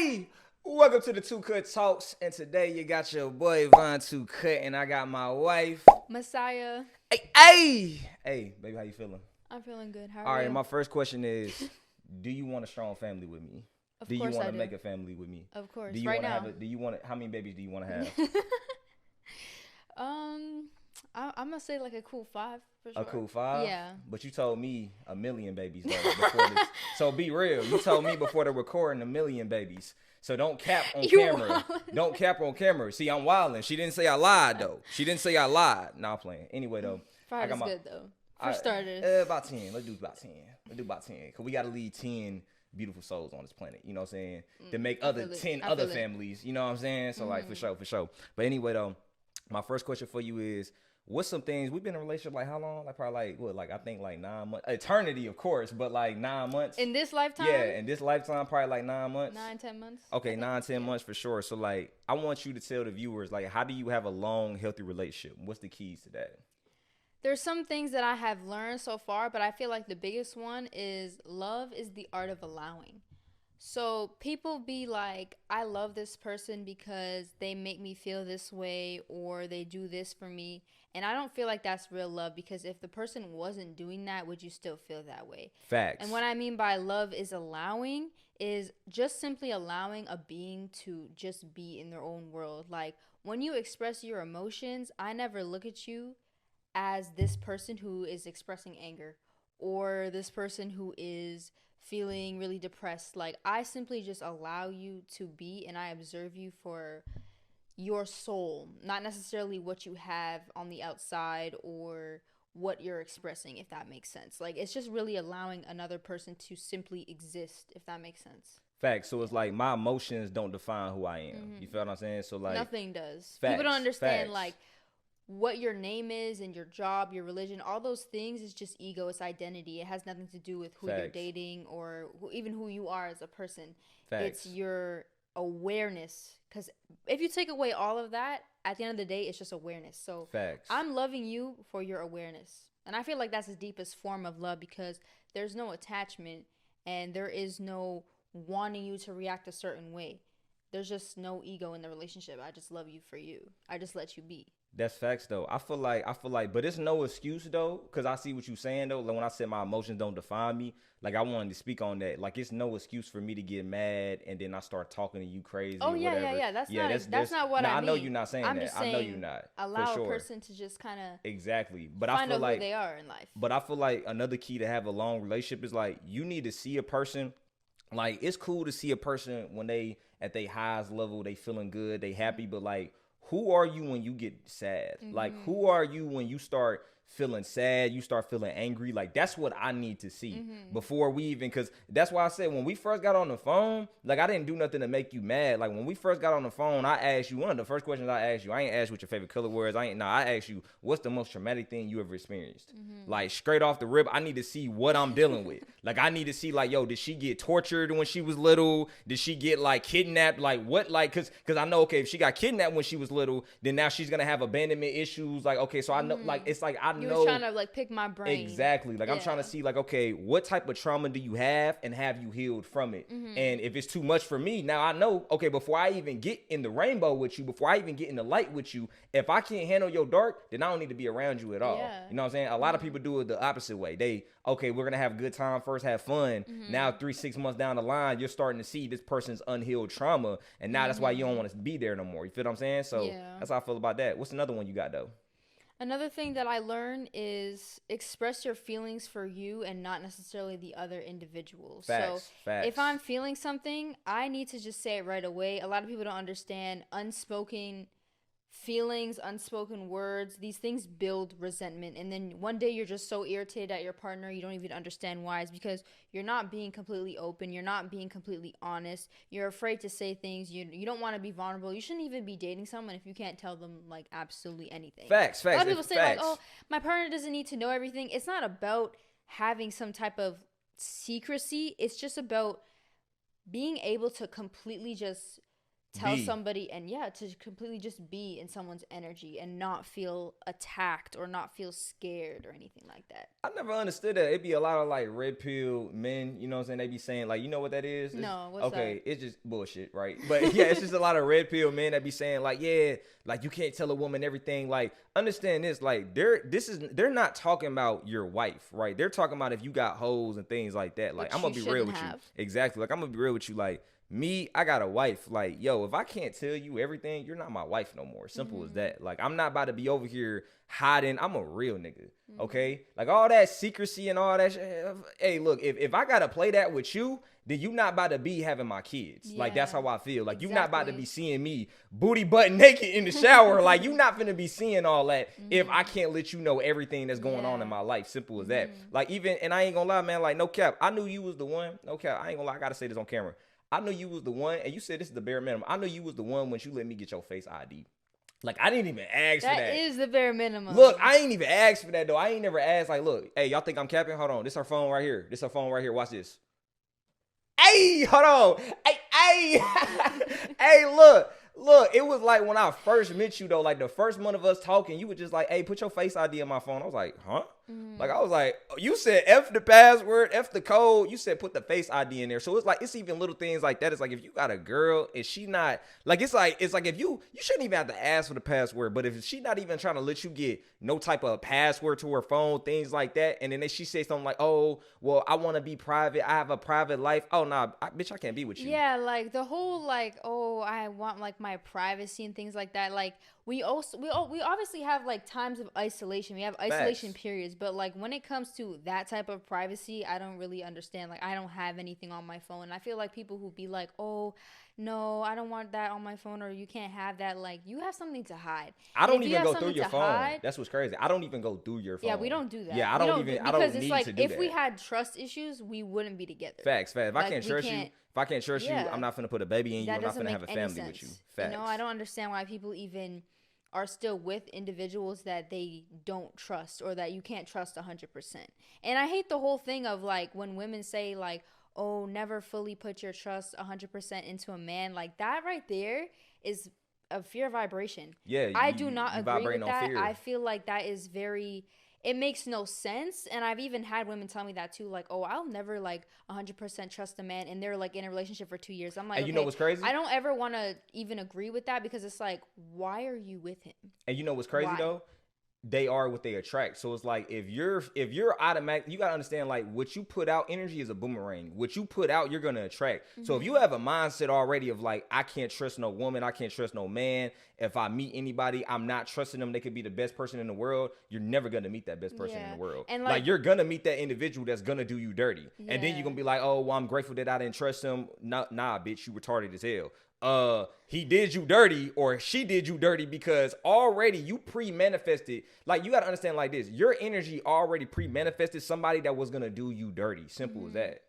Hey, welcome to the To Talks, and today you got your boy VonTooCut, and I got my wife Messiah. Hey, baby, how you feeling? I'm feeling good. How are All right, you? my first question is, do you want a strong family with me? Of Do you course want I to do. make a family with me? Of course. Do you Right want to now. have a? Do you want? How many babies do you want to have? I'm gonna say like a cool 5 for sure. A cool 5? Yeah. But you told me 1,000,000 babies though before this. So be real. You told me before the recording 1,000,000 babies. So don't cap on You camera. wildin'. Don't cap on camera. See, I'm wilding. She didn't say I lied though. She didn't say I lied. Nah, I'm playing. Anyway though. 5 is good though. For I- starters. About 10. Let's do about 10. Cause we gotta leave 10 beautiful souls on this planet. You know what I'm saying? To make I other feel it. 10 I other feel it. families. You know what I'm saying? So like for sure. But anyway though, my first question for you is, what's some things we've been in a relationship like how long? Like probably like what? Like I think like 9 months. Eternity, of course, but like 9 months. In this lifetime? Yeah, in this lifetime, probably like 9 months. 9-10 months. Okay, 9-10 months for sure. So like, I want you to tell the viewers like, how do you have a long, healthy relationship? What's the keys to that? There's some things that I have learned so far, but I feel like the biggest one is love is the art of allowing. So people be like, I love this person because they make me feel this way or they do this for me. And I don't feel like that's real love, because if the person wasn't doing that, would you still feel that way? Facts. And what I mean by love is allowing is just simply allowing a being to just be in their own world. Like when you express your emotions, I never look at you as this person who is expressing anger or this person who is feeling really depressed. Like I simply just allow you to be, and I observe you for your soul, not necessarily what you have on the outside or what you're expressing, if that makes sense. Like it's just really allowing another person to simply exist, if that makes sense. Facts. So it's like my emotions don't define who I am. You feel what I'm saying? So like Nothing does. facts, People don't understand facts. like what your name is and your job, your religion, all those things is just ego. It's identity. It has nothing to do with who you're Facts. dating or even who you are as a person. Facts. It's your awareness. Because if you take away all of that, at the end of the day, it's just awareness. So Facts. I'm loving you for your awareness. And I feel like that's the deepest form of love, because there's no attachment and there is no wanting you to react a certain way. There's just no ego in the relationship. I just love you for you. I just let you be. That's facts though. I feel like, but it's no excuse though, because I see what you're saying though. Like when I said my emotions don't define me, like I wanted to speak on that. Like it's no excuse for me to get mad and then I start talking to you crazy. Oh or yeah, whatever. yeah. That's not what I mean. I know you're not saying I'm that. just I know saying you're not. allow for sure. a person to just kind of Exactly. But I find feel out like who they are in life. But I feel like another key to have a long relationship is like you need to see a person. Like it's cool to see a person when they at their highest level, they feeling good, they happy, but like who are you when you get sad? Like who are you when you start feeling sad, you start feeling angry? Like that's what I need to see before we even, because that's why I said when we first got on the phone, like I didn't do nothing to make you mad. Like when we first got on the phone, I asked you, one of the first questions I asked you, I ain't asked what your favorite color was. I asked you, what's the most traumatic thing you ever experienced? Like straight off the rip, I need to see what I'm dealing with. Like I need to see like, yo, did she get tortured when she was little? Did she get like kidnapped? Like what? Like cause I know, okay, if she got kidnapped when she was little, then now she's gonna have abandonment issues. Like okay, so I know, like it's like I You know. was trying to like pick my brain. Exactly. Like I'm Yeah. trying to see like, okay, what type of trauma do you have and have you healed from it? And if it's too much for me, now I know, okay, before I even get in the rainbow with you, before I even get in the light with you, if I can't handle your dark, then I don't need to be around you at all. Yeah. You know what I'm saying? A lot of people do it the opposite way. Okay, we're going to have a good time first, have fun. Now 3-6 months down the line, you're starting to see this person's unhealed trauma. And now that's why you don't want to be there no more. You feel what I'm saying? So Yeah. that's how I feel about that. What's another one you got though? Another thing that I learned is express your feelings for you and not necessarily the other individual. Facts, facts. If I'm feeling something, I need to just say it right away. A lot of people don't understand unspoken feelings, unspoken words. These things build resentment, and then one day you're just so irritated at your partner you don't even understand why. It's because you're not being completely open, you're not being completely honest, you're afraid to say things, you don't want to be vulnerable. You shouldn't even be dating someone if you can't tell them like absolutely anything. Facts. A lot of people say facts. like, oh, my partner doesn't need to know everything. It's not about having some type of secrecy. It's just about being able to completely just tell somebody, and to completely just be in someone's energy and not feel attacked or not feel scared or anything like that. I never understood that. It'd be a lot of like red pill men, you know what I'm saying? They be saying like, you know what that is? No, what's okay, that? it's just bullshit, right? But yeah, it's just a lot of red pill men that be saying like, yeah, like you can't tell a woman everything. Like, understand this, like they're not talking about your wife, right? They're talking about if you got hoes and things like that. Like, I'm gonna be real with you. Exactly. Like, I'm gonna be real with you. Like, me, I got a wife. Like, yo, if I can't tell you everything, you're not my wife no more. Simple as that. Like, I'm not about to be over here hiding. I'm a real nigga. Okay? Like, all that secrecy and all that shit. Hey, look, if I gotta play that with you, then you not about to be having my kids. Like, that's how I feel. Like, you not about to be seeing me booty butt naked in the shower. Like, you not finna be seeing all that if I can't let you know everything that's going on in my life. Simple as that. Like, even, and I ain't gonna lie, man, like, no cap. I knew you was the one. No cap. I ain't gonna lie. I gotta say this on camera. I knew you was the one, and you said this is the bare minimum. I knew you was the one when you let me get your face ID. Like, I didn't even ask for that. That is the bare minimum. Look, I ain't even asked for that, though. I ain't never asked, like, look, hey, y'all think I'm capping? Hold on. This her phone right here. This her phone right here. Watch this. Hey, hold on. Hey, hey, look. Look, it was like when I first met you, though, like the first month of us talking, you were just like, hey, put your face ID on my phone. I was like, huh? Like, I was like, you said F the password, F the code. You said put the face ID in there. So it's like, it's even little things like that. It's like, if you got a girl and she not, like, it's like if you shouldn't even have to ask for the password. But if she not even trying to let you get no type of password to her phone, things like that. And then she say something like, oh, well, I want to be private. I have a private life. Oh, nah, bitch, I can't be with you. Yeah, like the whole, like, oh, I want like my privacy and things like that. Like, we obviously have like times of isolation. We have isolation periods, but like when it comes to that type of privacy, I don't really understand. Like, I don't have anything on my phone. I feel like people who be like, oh, no, I don't want that on my phone, or you can't have that. Like, you have something to hide. I don't even go through your phone. That's what's crazy. I don't even go through your phone. Yeah, we don't do that. Yeah, I don't need to do that. Because it's like, if we had trust issues, we wouldn't be together. Facts. If I can't trust you, I'm not finna put a baby in you. I'm not finna have a family with you. Facts. You know, I don't understand why people even are still with individuals that they don't trust, or that you can't trust 100%. And I hate the whole thing of like when women say like, oh, never fully put your trust 100% into a man. Like, that right there is a fear vibration. Yeah, I do not agree with that. Fear. I feel like that is it makes no sense. And I've even had women tell me that too, like, oh, I'll never like 100% trust a man, and they're like in a relationship for 2 years. I'm like, and you know what's crazy? I don't ever want to even agree with that, because it's like, why are you with him? And you know what's crazy though? They are what they attract. So it's like, if you're automatic, you gotta understand, like, what you put out, energy is a boomerang. What you put out, you're gonna attract. So if you have a mindset already of like, I can't trust no woman, I can't trust no man. If I meet anybody, I'm not trusting them. They could be the best person in the world. You're never gonna meet that best person in the world. And like, you're gonna meet that individual that's gonna do you dirty. Yeah. And then you're gonna be like, oh, well, I'm grateful that I didn't trust him. Nah, bitch, you retarded as hell. He did you dirty, or she did you dirty, because already you pre-manifested. Like, you got to understand like this, your energy already pre-manifested somebody that was going to do you dirty. Simple as that.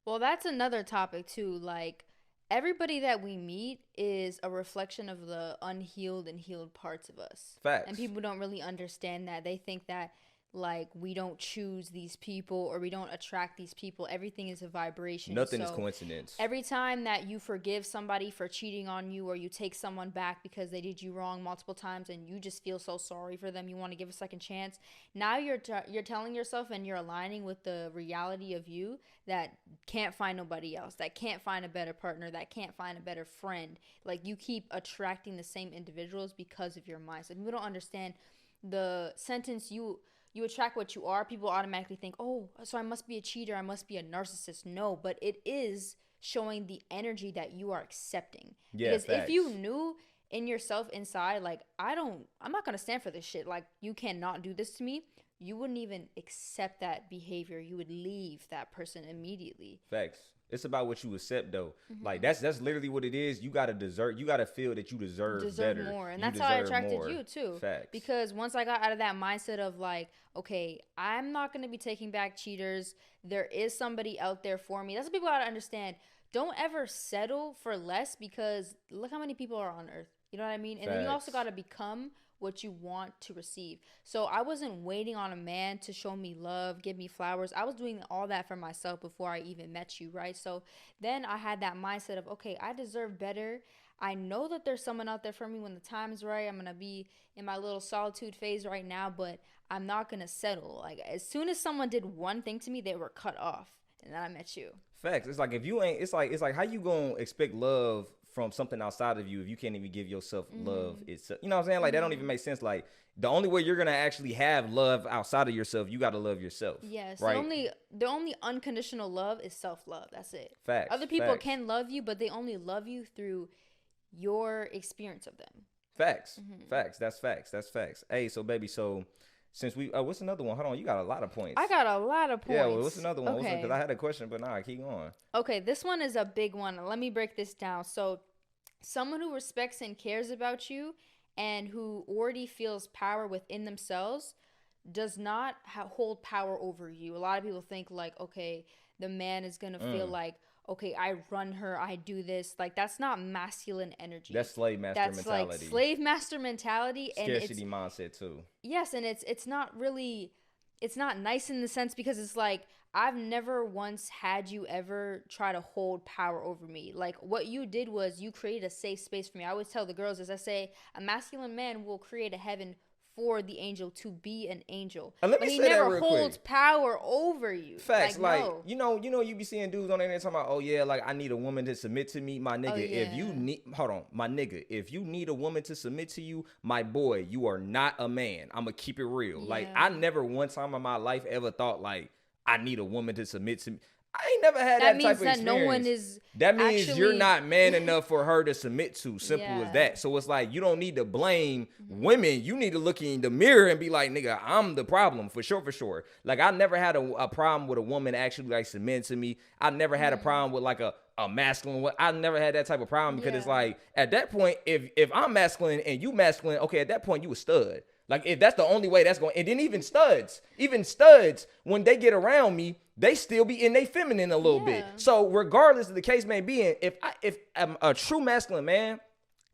Well, that's another topic too. Like, everybody that we meet is a reflection of the unhealed and healed parts of us. Facts. And people don't really understand that. They think that like we don't choose these people, or we don't attract these people. Everything is a vibration. Nothing is coincidence. Every time that you forgive somebody for cheating on you, or you take someone back because they did you wrong multiple times, and you just feel so sorry for them, you want to give a second chance. Now you're telling yourself, and you're aligning with the reality of you that can't find nobody else, that can't find a better partner, that can't find a better friend. Like, you keep attracting the same individuals because of your mindset. People don't understand the sentence, you attract what you are. People automatically think, oh, so I must be a cheater, I must be a narcissist. No, but it is showing the energy that you are accepting. Yeah, because if you knew in yourself inside, like, I'm not going to stand for this shit. Like, you cannot do this to me. You wouldn't even accept that behavior. You would leave that person immediately. Facts. It's about what you accept, though. Like, that's literally what it is. You gotta feel that you deserve better. More, and that's how I attracted you too. Facts. Because once I got out of that mindset of like, okay, I'm not gonna be taking back cheaters. There is somebody out there for me. That's what people gotta understand. Don't ever settle for less, because look how many people are on earth. You know what I mean? And then you also gotta become what you want to receive. So I wasn't waiting on a man to show me love, give me flowers. I was doing all that for myself before I even met you, right? So then I had that mindset of, okay, I deserve better. I know that there's someone out there for me when the time is right. I'm going to be in my little solitude phase right now, but I'm not going to settle. Like, as soon as someone did one thing to me, they were cut off. And then I met you. Facts. It's like if you ain't, it's like how you gonna expect love from something outside of you if you can't even give yourself love itself? You know what I'm saying? Like that don't even make sense. Like the only way you're gonna actually have love outside of yourself, you gotta love yourself. Yes. Right? The only unconditional love is self-love. That's it. Facts. Other people Facts. can love you, but they only love you through your experience of them. Facts. Facts. That's facts. That's facts. Hey, so baby, so since we, what's another one? Hold on, you got a lot of points. I got a lot of points. Yeah, well, what's another one? Okay. Because I had a question, but nah, keep going. Okay, this one is a big one. Let me break this down. So, someone who respects and cares about you and who already feels power within themselves does not hold power over you. A lot of people think like, okay, the man is going to feel like, okay, I run her, I do this. Like, that's not masculine energy. That's slave master mentality. That's like slave master mentality. Scarcity mindset too. Yes, and it's not really, it's not nice in the sense because it's like, I've never once had you ever try to hold power over me. Like, what you did was you created a safe space for me. I always tell the girls, as I say, a masculine man will create a heaven for the angel to be an angel. Let me but he say that never real holds quick. Power over you. Facts, like no. you know, you be seeing dudes on the internet talking about, oh yeah, like I need a woman to submit to me, my nigga. Oh, yeah. If you need, hold on, my nigga, if you need a woman to submit to you, my boy, you are not a man. I'ma keep it real. Yeah. Like I never one time in my life ever thought like I need a woman to submit to me. I ain't never had that type of experience. That means that no one is. That means actually... you're not man enough for her to submit to. Simple as that. So it's like you don't need to blame women. You need to look in the mirror and be like, nigga, I'm the problem for sure, for sure. Like I never had a problem with a woman actually like submitting to me. I never had a problem with like a masculine. I never had that type of problem because it's like at that point, if I'm masculine and you masculine, okay, at that point you a stud. Like if that's the only way that's going, and then even studs, when they get around me, they still be in they feminine a little bit. So regardless of the case may be, if I'm a true masculine man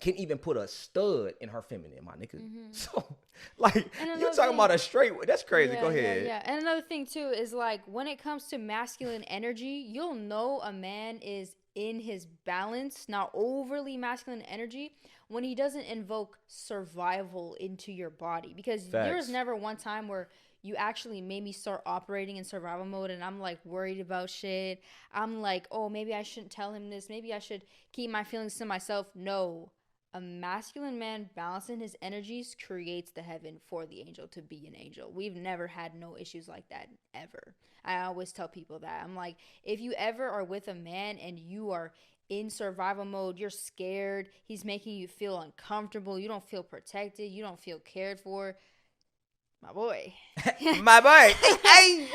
can even put a stud in her feminine, my nigga. So like you're talking about a straight, that's crazy. Go ahead. Yeah. And another thing too is like when it comes to masculine energy, you'll know a man is in his balance, not overly masculine energy, when he doesn't invoke survival into your body. Because there was never one time where you actually made me start operating in survival mode and I'm like worried about shit. I'm like, oh, maybe I shouldn't tell him this. Maybe I should keep my feelings to myself. No. A masculine man balancing his energies creates the heaven for the angel to be an angel. We've never had no issues like that ever. I always tell people that. I'm like, if you ever are with a man and you are in survival mode, you're scared, he's making you feel uncomfortable, you don't feel protected, you don't feel cared for, my boy. My boy. Hey.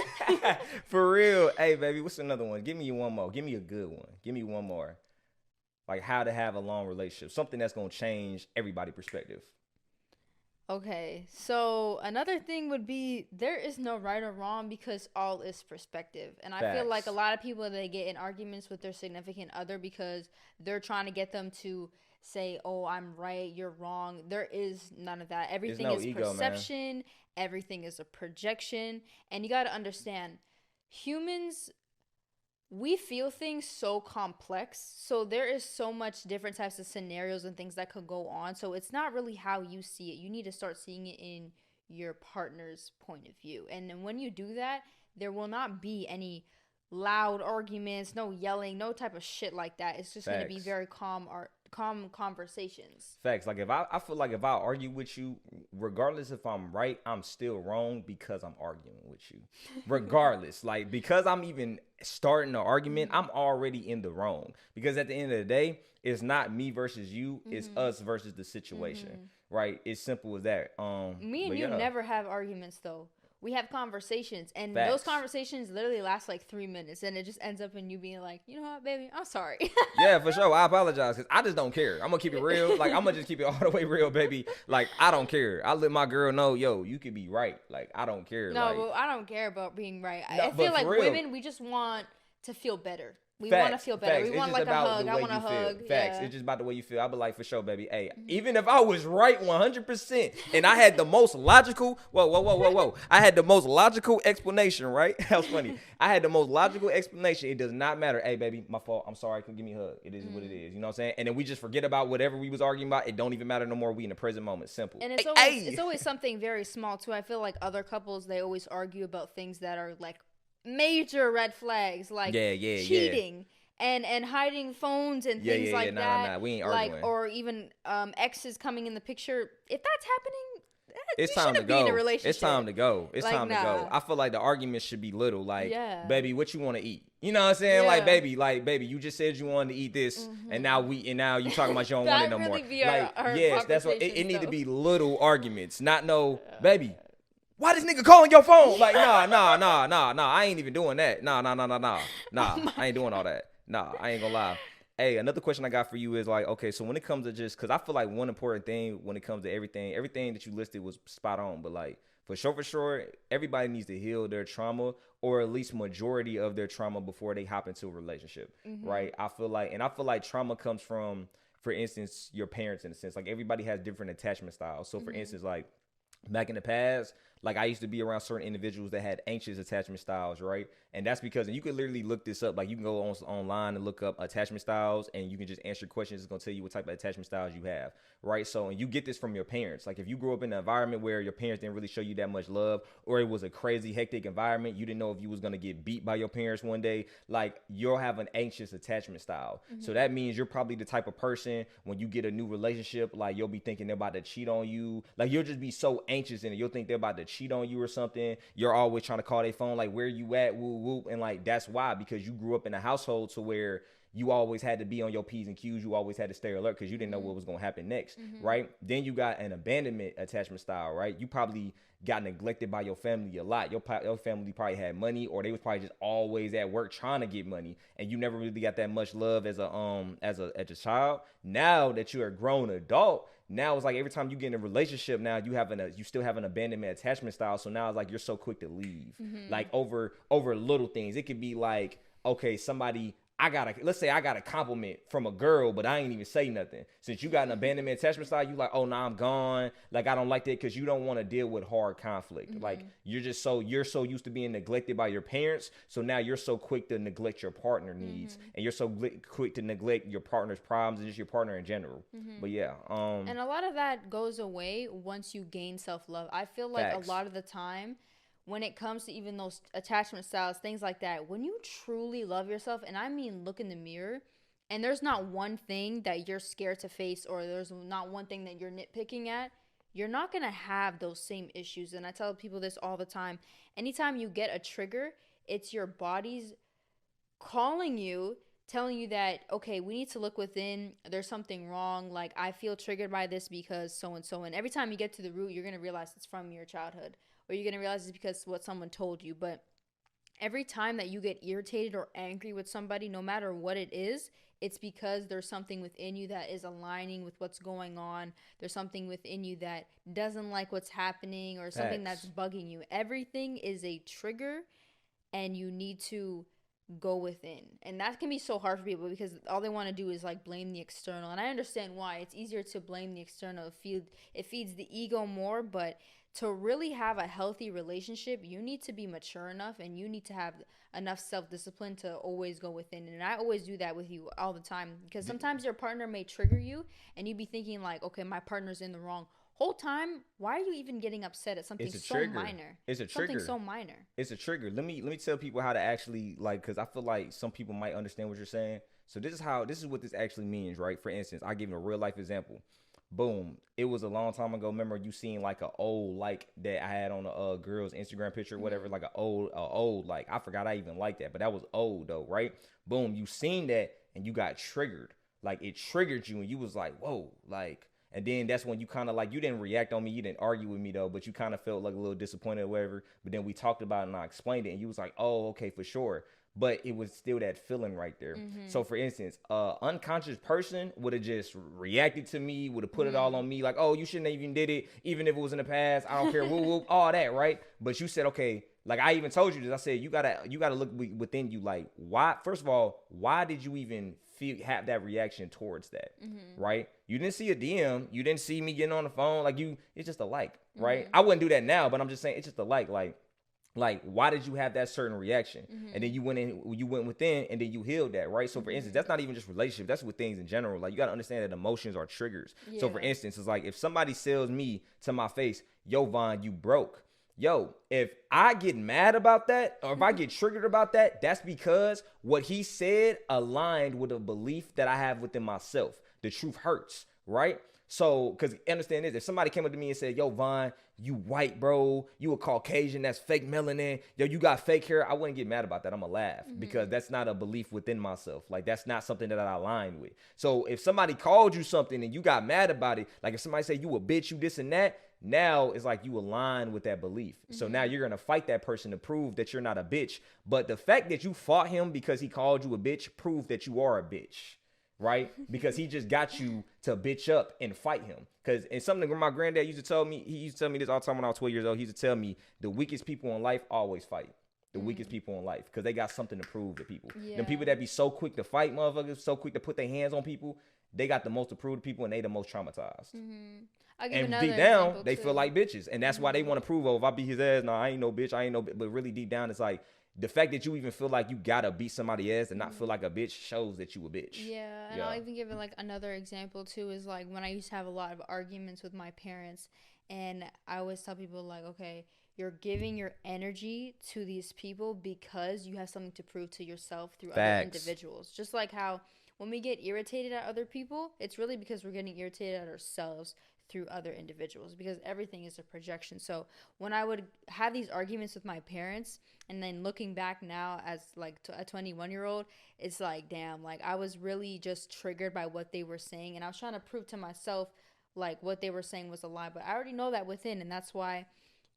For real. Hey, baby, what's another one? Give me one more. Give me a good one. Give me one more. Like how to have a long relationship. Something that's going to change everybody's perspective. Okay, so another thing would be there is no right or wrong because all is perspective. And I feel like a lot of people, they get in arguments with their significant other because they're trying to get them to say, oh, I'm right, you're wrong. There is none of that. Everything is ego, perception. Man. Everything is a projection. And you got to understand, humans, we feel things so complex. So there is so much different types of scenarios and things that could go on. So it's not really how you see it. You need to start seeing it in your partner's point of view. And then when you do that, there will not be any loud arguments, no yelling, no type of shit like that. It's just going to be very calm conversations. Facts. Like if I feel like if I argue with you, regardless if I'm right, I'm still wrong because I'm arguing with you. Regardless, like because I'm even starting the argument, I'm already in the wrong. Because at the end of the day, it's not me versus you, it's us versus the situation. Right? It's simple as that. Me and you never have arguments though. We have conversations, and Facts. Those conversations literally last like 3 minutes, and it just ends up in you being like, you know what, baby, I'm sorry. Yeah, for sure. I apologize because I just don't care. I'm gonna keep it real. Like I'm gonna just keep it all the way real, baby. Like I don't care. I let my girl know, yo, you could be right. Like I don't care. No, like, well, I don't care about being right. No, I feel like real, women, we just want to feel better. We want to Facts, feel better. facts. We It's want just like a about hug. the I way want a you hug. feel. Facts. Yeah. It's just about the way you feel. I be like, for sure, baby. Hey, even if I was right 100%, and I had the most logical, whoa. I had the most logical explanation, right? That was funny. I had the most logical explanation. It does not matter. Hey, baby, my fault. I'm sorry. Can give me a hug. It is what it is. You know what I'm saying? And then we just forget about whatever we was arguing about. It don't even matter no more. We in the present moment. Simple. And it's always something very small too. I feel like other couples, they always argue about things that are like major red flags, like cheating and hiding phones and things like that. Nah. We ain't arguing. Like, or even exes coming in the picture. If that's happening, it's you time to shouldn't be in a go. relationship. It's time to go. It's Like, time to go. I feel like the argument should be little. Like, Yeah. baby, what you want to eat? You know what I'm saying? Yeah. Like, baby, you just said you wanted to eat this, and now you talking about you don't want it no more. Be Like, our yes, that's what it need to though. be. Little arguments, not no, baby. Why this nigga calling your phone? Like, nah. I ain't even doing that. Nah. I ain't doing all that. Nah, I ain't gonna lie. Hey, another question I got for you is like, okay, so when it comes to just, because I feel like one important thing when it comes to everything that you listed was spot on, but like, for sure, everybody needs to heal their trauma, or at least majority of their trauma before they hop into a relationship, right? I feel like trauma comes from, for instance, your parents in a sense. Like, everybody has different attachment styles. So, for instance, like, back in the past, like, I used to be around certain individuals that had anxious attachment styles, right? And that's because, and you can literally look this up. Like, you can go online and look up attachment styles, and you can just answer questions. It's going to tell you what type of attachment styles you have, right? So, and you get this from your parents. Like, if you grew up in an environment where your parents didn't really show you that much love, or it was a crazy, hectic environment, you didn't know if you was going to get beat by your parents one day, like, you'll have an anxious attachment style. So that means you're probably the type of person, when you get a new relationship, like, you'll be thinking they're about to cheat on you. Like, you'll just be so anxious in it. You'll think they're about to cheat on you or something. You're always trying to call their phone, like, where you at, woo woo. And like, that's why, because you grew up in a household to where you always had to be on your P's and Q's. You always had to stay alert because you didn't know what was going to happen next, right? Then you got an abandonment attachment style, right? You probably got neglected by your family a lot. Your family probably had money, or they was probably just always at work trying to get money, and you never really got that much love as a child. Now that you're a grown adult, now it's like every time you get in a relationship, now you still have an abandonment attachment style. So now it's like you're so quick to leave, like over little things. It could be like, okay, let's say I got a compliment from a girl, but I ain't even say nothing. Since you got an abandonment attachment style, you like, oh, nah, I'm gone. Like, I don't like that, because you don't want to deal with hard conflict. Like, you're so used to being neglected by your parents. So now you're so quick to neglect your partner needs, and you're so quick to neglect your partner's problems and just your partner in general. But yeah. And a lot of that goes away once you gain self-love. I feel like Facts. a lot of the time, when it comes to even those attachment styles, things like that, when you truly love yourself, and I mean look in the mirror, and there's not one thing that you're scared to face, or there's not one thing that you're nitpicking at, you're not going to have those same issues. And I tell people this all the time. Anytime you get a trigger, it's your body's calling you, telling you that, okay, we need to look within. There's something wrong. Like, I feel triggered by this because so and so. And every time you get to the root, you're going to realize it's from your childhood. Or you're going to realize it's because what someone told you. But every time that you get irritated or angry with somebody, no matter what it is, it's because there's something within you that is aligning with what's going on. There's something within you that doesn't like what's happening, or something that's bugging you. Everything is a trigger, and you need to go within. And that can be so hard for people, because all they want to do is like blame the external. And I understand why. It's easier to blame the external. It feeds the ego more, but to really have a healthy relationship, you need to be mature enough, and you need to have enough self-discipline to always go within. And I always do that with you all the time, because sometimes your partner may trigger you, and you be thinking like, okay, my partner's in the wrong. Whole time, why are you even getting upset at something so minor? It's a trigger. Something so minor. It's a trigger. Let me tell people how to actually, like, because I feel like some people might understand what you're saying. So this is what this actually means, right? For instance, I give you a real life example. Boom. It was a long time ago. Remember, you seen like a old like that I had on a girl's Instagram picture or whatever, like a old like, I forgot I even liked that, but that was old though, right? Boom. You seen that and you got triggered. Like, it triggered you, and you was like, whoa, like, and then that's when you kind of like, you didn't react on me, you didn't argue with me though, but you kind of felt like a little disappointed or whatever. But then we talked about it and I explained it, and you was like, oh, okay, for sure. but it was still that feeling right there. So for instance, unconscious person would have just reacted to me, would have put it all on me, like, oh, you shouldn't have even did it, even if it was in the past. I don't care, whoop, whoop, all that, right? But you said, okay, like I even told you this. I said you gotta look within you, like why. First of all, why did you even have that reaction towards that, right? You didn't see a DM, you didn't see me getting on the phone, like it's just a like, right? I wouldn't do that now, but I'm just saying it's just a like, why did you have that certain reaction? And then you went within, and then you healed that, right? So for instance, that's not even just relationship, that's with things in general. Like you gotta understand that emotions are triggers. So for instance, it's like if somebody sells me to my face, yo, Von, you broke. Yo, if I get mad about that, or if I get triggered about that, that's because what he said aligned with a belief that I have within myself. The truth hurts, right? So, because understand this, if somebody came up to me and said, yo, Von, you white, bro, you a Caucasian, that's fake melanin, yo, you got fake hair, I wouldn't get mad about that. I'm gonna laugh because that's not a belief within myself. Like, that's not something that I align with. So if somebody called you something and you got mad about it, like if somebody say you a bitch, you this and that, now it's like you align with that belief. So now you're going to fight that person to prove that you're not a bitch. But the fact that you fought him because he called you a bitch proved that you are a bitch, right? Because he just got you to bitch up and fight him. Because it's something that my granddad used to tell me. He used to tell me this all the time when I was 12 years old. He used to tell me the weakest people in life always fight. The weakest people in life, because they got something to prove to people. The people that be so quick to fight motherfuckers, so quick to put their hands on people, they got the most to prove to people, and they the most traumatized. And deep down, they feel like bitches. And that's why they want to prove, oh, if I beat his ass, no, I ain't no bitch, I ain't no bitch. But really deep down, it's like, the fact that you even feel like you gotta beat somebody ass and not feel like a bitch shows that you a bitch. Yeah, and I'll even give it like another example too, is like when I used to have a lot of arguments with my parents, and I always tell people like, okay, you're giving your energy to these people because you have something to prove to yourself through other individuals. Just like how when we get irritated at other people, it's really because we're getting irritated at ourselves through other individuals, because everything is a projection. So when I would have these arguments with my parents, and then looking back now as like a 21-year-old, it's like, damn, like I was really just triggered by what they were saying, and I was trying to prove to myself like what they were saying was a lie, but I already know that within, and that's why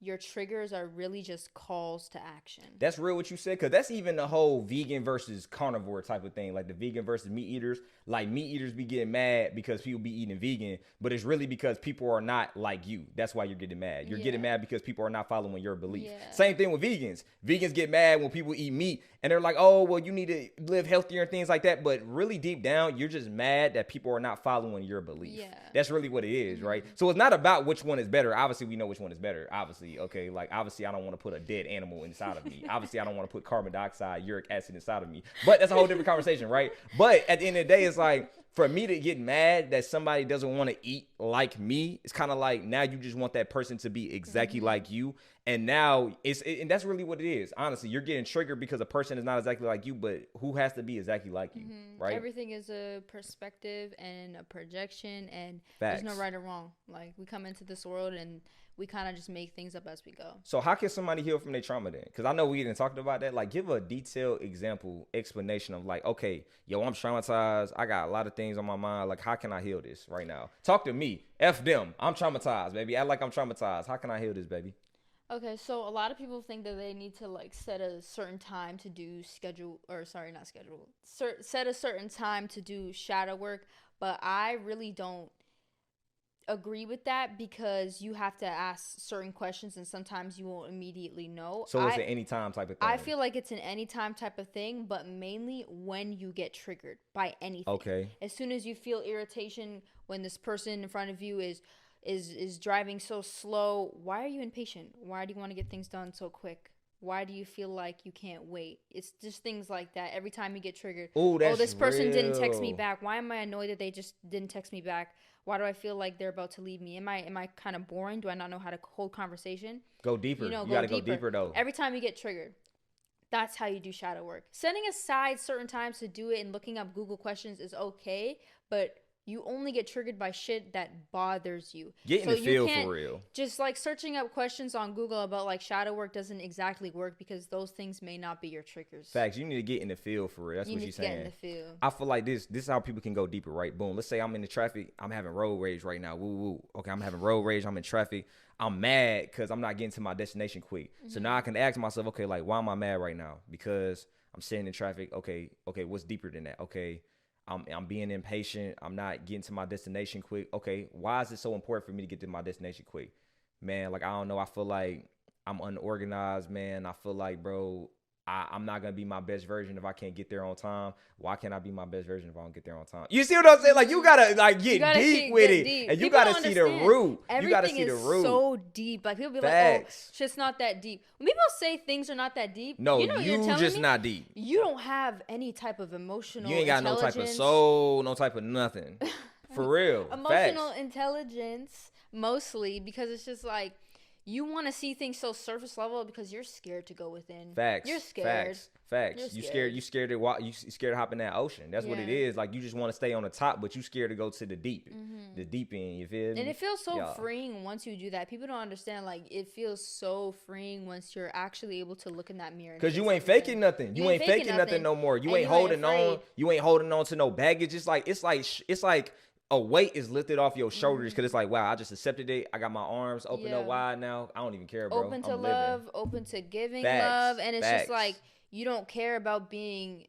your triggers are really just calls to action. That's real what you said, because that's even the whole vegan versus carnivore type of thing, like the vegan versus meat eaters. Like meat eaters be getting mad because people be eating vegan, but it's really because people are not like you. That's why you're getting mad. You're getting mad because people are not following your belief. Same thing with vegans. Vegans get mad when people eat meat, and they're like, oh, well, you need to live healthier and things like that. But really deep down, you're just mad that people are not following your belief. That's really what it is, right? So it's not about which one is better. Obviously, we know which one is better. Obviously, okay, like obviously I don't want to put a dead animal inside of me. Obviously, I don't want to put carbon dioxide, uric acid inside of me. But that's a whole different conversation, right? But at the end of the day, it's like, for me to get mad that somebody doesn't want to eat like me, it's kind of like now you just want that person to be exactly like you. And now and that's really what it is. Honestly, you're getting triggered because a person is not exactly like you, but who has to be exactly like you, right? Everything is a perspective and a projection, and there's no right or wrong. Like, we come into this world and we kind of just make things up as we go. So how can somebody heal from their trauma then? Because I know we didn't talk about that. Like, give a detailed explanation of like, okay, yo, I'm traumatized. I got a lot of things on my mind. Like, how can I heal this right now? Talk to me. F them. I'm traumatized, baby. Act like I'm traumatized. How can I heal this, baby? Okay, so a lot of people think that they need to like set a certain time to do set a certain time to do shadow work, but I really don't agree with that, because you have to ask certain questions and sometimes you won't immediately know. So it's an anytime type of thing. I feel like it's an anytime type of thing, but mainly when you get triggered by anything. Okay. As soon as you feel irritation when this person in front of you is driving so slow, why are you impatient? Why do you want to get things done so quick? Why do you feel like you can't wait? It's just things like that. Every time you get triggered, this person didn't text me back. Why am I annoyed that they just didn't text me back? Why do I feel like they're about to leave me? Am I kind of boring? Do I not know how to hold conversation? Go deeper. You got to go deeper though. Every time you get triggered, that's how you do shadow work. Setting aside certain times to do it and looking up Google questions is okay, but you only get triggered by shit that bothers you. Get in the feel for real. Just like searching up questions on Google about like shadow work doesn't exactly work, because those things may not be your triggers. Facts. You need to get in the feel for real. That's what she's saying. You need to get in the feel. I feel like this is how people can go deeper, right? Boom. Let's say I'm in the traffic. I'm having road rage right now. Woo woo. Okay, I'm having road rage. I'm in traffic. I'm mad because I'm not getting to my destination quick. So now I can ask myself, okay, like, why am I mad right now? Because I'm sitting in traffic. Okay, what's deeper than that? Okay, I'm being impatient. I'm not getting to my destination quick. Okay, why is it so important for me to get to my destination quick? Man, like I don't know. I feel like I'm unorganized, man. I feel like, bro, I'm not gonna be my best version if I can't get there on time. Why can't I be my best version if I don't get there on time? You see what I'm saying? Like you gotta like get deep with it, deep. and you People gotta don't see the understand. root. Everything You gotta see the is root. so deep. Like people be Facts. like, "Oh, shit's not that deep." When people say things are not that deep, No, you know what you're you telling just me? not deep. You don't have any type of emotional. You ain't got no type of soul, no type of nothing. For real. Emotional Facts. intelligence, mostly because it's just like you want to see things so surface level because you're scared to go within. Facts. You're scared. Facts. You scared. You scared to walk. You scared to hop in that ocean. That's what it is. Like you just want to stay on the top, but you scared to go to the deep, the deep end. You feel me? And it feels so freeing once you do that. People don't understand. Like it feels so freeing once you're actually able to look in that mirror. Cause you ain't faking nothing. You ain't faking nothing no more. You ain't holding on. You ain't holding on to no baggage. It's like a weight is lifted off your shoulders because it's like, wow, I just accepted it. I got my arms open up wide now. I don't even care, bro. Open to I'm love, living. open to giving Facts. love. And it's Facts. just like, you don't care about being